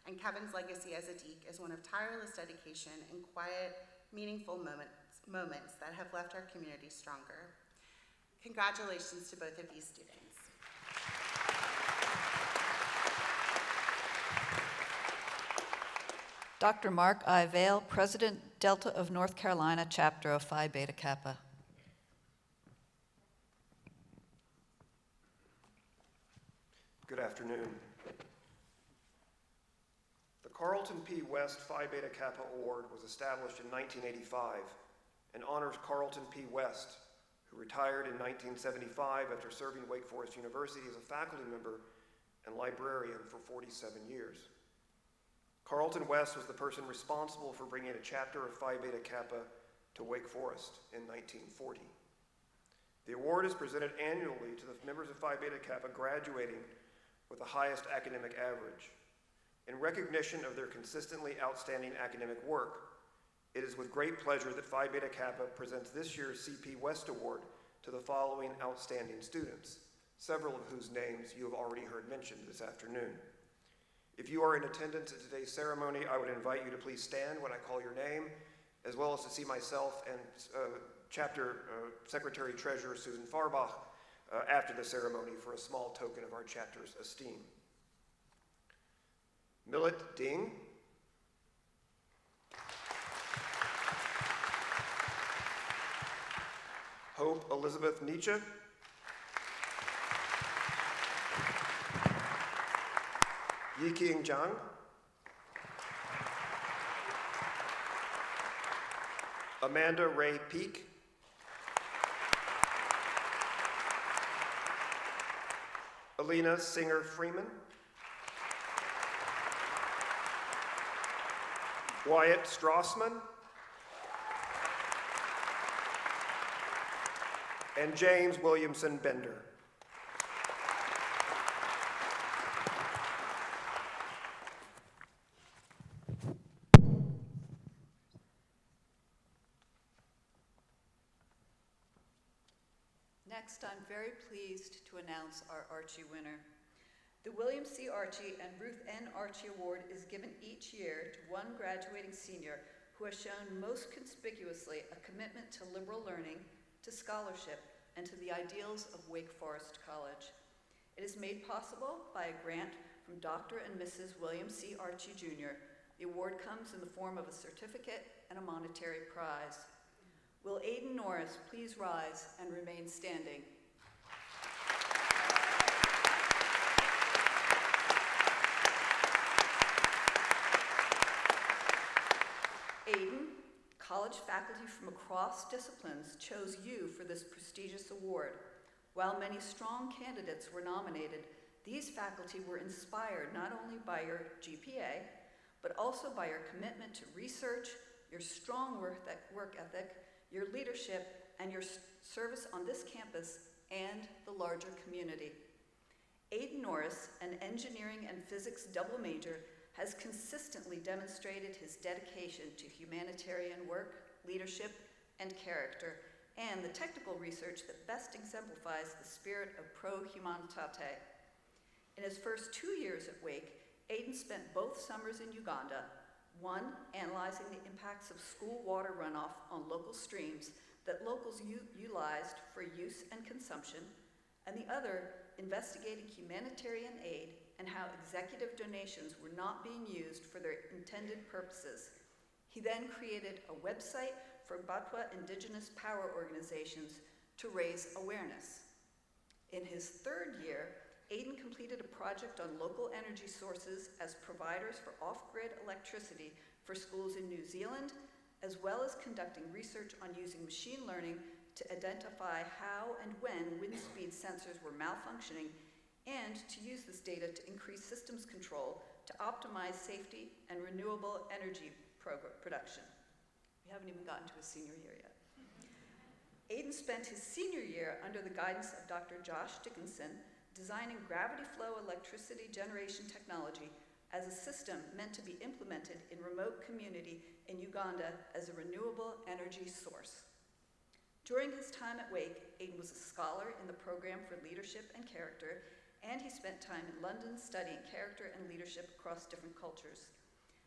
and Kevin's legacy as a deek is one of tireless dedication and quiet, meaningful moments that have left our community stronger. Congratulations to both of these students. Dr. Mark I. Vail, President, Delta of North Carolina, Chapter of Phi Beta Kappa. Good afternoon. The Carlton P. West Phi Beta Kappa Award was established in 1985 and honors Carlton P. West, who retired in 1975 after serving Wake Forest University as a faculty member and librarian for 47 years. Carlton West was the person responsible for bringing a chapter of Phi Beta Kappa to Wake Forest in 1940. The award is presented annually to the members of Phi Beta Kappa graduating with the highest academic average. In recognition of their consistently outstanding academic work, it is with great pleasure that Phi Beta Kappa presents this year's CP West Award to the following outstanding students, several of whose names you have already heard mentioned this afternoon. If you are in attendance at today's ceremony, I would invite you to please stand when I call your name, as well as to see myself and Chapter Secretary Treasurer Susan Farbach after the ceremony for a small token of our chapter's esteem. Millet Ding. Hope Elizabeth Nietzsche. Yiking Zhang. Amanda Ray Peak. Alina Singer Freeman. Wyatt Strassman. And James Williamson Bender. Next, I'm very pleased to announce our Archie winner. The William C. Archie and Ruth N. Archie Award is given each year to one graduating senior who has shown most conspicuously a commitment to liberal learning, to scholarship, and to the ideals of Wake Forest College. It is made possible by a grant from Dr. and Mrs. William C. Archie Jr. The award comes in the form of a certificate and a monetary prize. Will Aiden Norris please rise and remain standing? Aiden, college faculty from across disciplines chose you for this prestigious award. While many strong candidates were nominated, these faculty were inspired not only by your GPA, but also by your commitment to research, your strong work ethic, your leadership, and your service on this campus and the larger community. Aiden Norris, an engineering and physics double major, has consistently demonstrated his dedication to humanitarian work, leadership, and character, and the technical research that best exemplifies the spirit of ProHumanitate. In his first 2 years at Wake, Aiden spent both summers in Uganda, one analyzing the impacts of school water runoff on local streams that locals utilized for use and consumption, and the other investigating humanitarian aid and how executive donations were not being used for their intended purposes. He then created a website for Batwa indigenous power organizations to raise awareness. In his third year, Aiden completed a project on local energy sources as providers for off-grid electricity for schools in New Zealand, as well as conducting research on using machine learning to identify how and when wind speed sensors were malfunctioning, and to use this data to increase systems control to optimize safety and renewable energy production. We haven't even gotten to his senior year yet. Aiden spent his senior year under the guidance of Dr. Josh Dickinson, designing gravity flow electricity generation technology as a system meant to be implemented in remote community in Uganda as a renewable energy source. During his time at Wake, Aiden was a scholar in the program for leadership and character, and he spent time in London studying character and leadership across different cultures.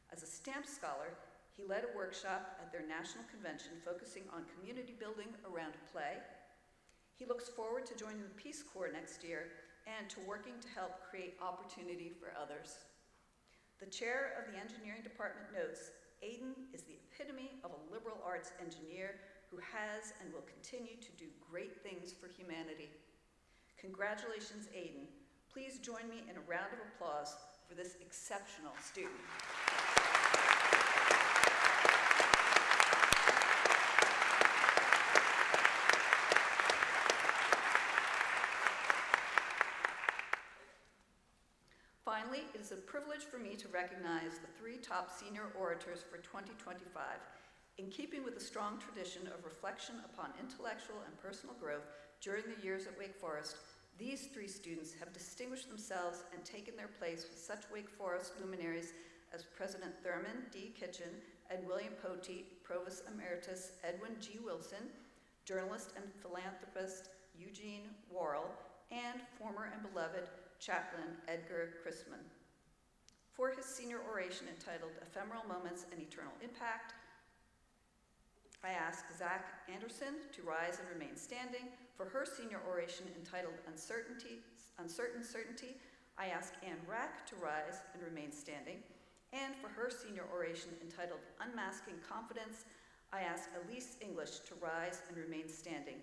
As a STAMP scholar, he led a workshop at their national convention focusing on community building around play. He looks forward to joining the Peace Corps next year and to working to help create opportunity for others. The chair of the engineering department notes, Aiden is the epitome of a liberal arts engineer who has and will continue to do great things for humanity. Congratulations, Aiden. Please join me in a round of applause for this exceptional student. Finally, it is a privilege for me to recognize the 3 top senior orators for 2025. In keeping with the strong tradition of reflection upon intellectual and personal growth during the years at Wake Forest, these 3 students have distinguished themselves and taken their place with such Wake Forest luminaries as President Thurman D. Kitchen and William Poteet, Provost Emeritus Edwin G. Wilson, journalist and philanthropist Eugene Worrell, and former and beloved Chaplain Edgar Chrisman. For his senior oration entitled Ephemeral Moments and Eternal Impact, I ask Zach Anderson to rise and remain standing. For her senior oration entitled Uncertain Certainty, I ask Anne Rack to rise and remain standing. And for her senior oration entitled Unmasking Confidence, I ask Elise English to rise and remain standing.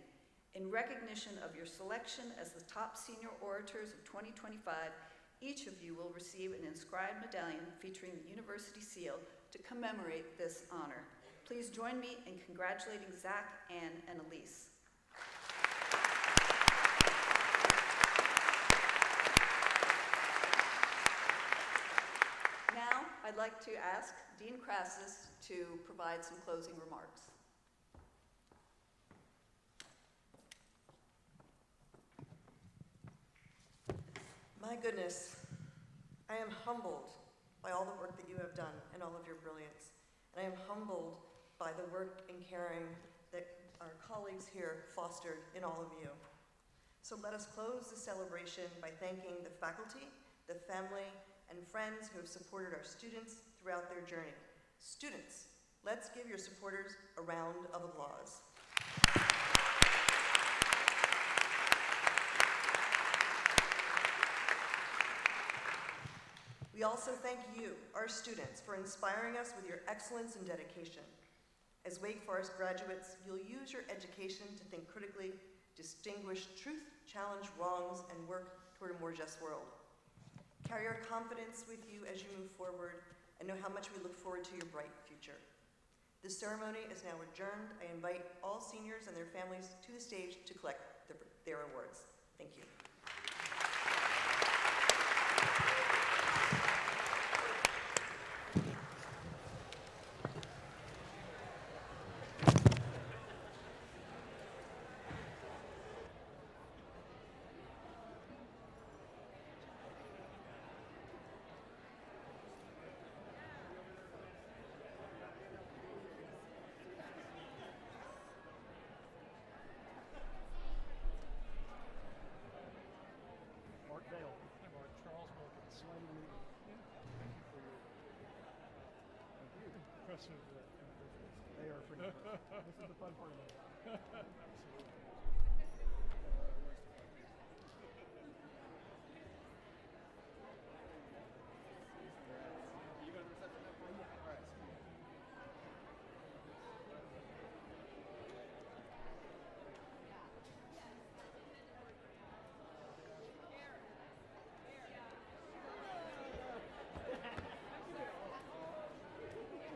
In recognition of your selection as the top senior orators of 2025, each of you will receive an inscribed medallion featuring the university seal to commemorate this honor. Please join me in congratulating Zach, Anne, and Elise. Now, I'd like to ask Dean Crassus to provide some closing remarks. My goodness, I am humbled by all the work that you have done and all of your brilliance. And I am humbled by the work and caring that our colleagues here fostered in all of you. So let us close the celebration by thanking the faculty, the family, and friends who have supported our students throughout their journey. Students, let's give your supporters a round of applause. We also thank you, our students, for inspiring us with your excellence and dedication. As Wake Forest graduates, you'll use your education to think critically, distinguish truth, challenge wrongs, and work toward a more just world. Carry our confidence with you as you move forward, and know how much we look forward to your bright future. The ceremony is now adjourned. I invite all seniors and their families to the stage to collect their awards. Thank you. They are pretty impressive. This is the fun part of it. Absolutely.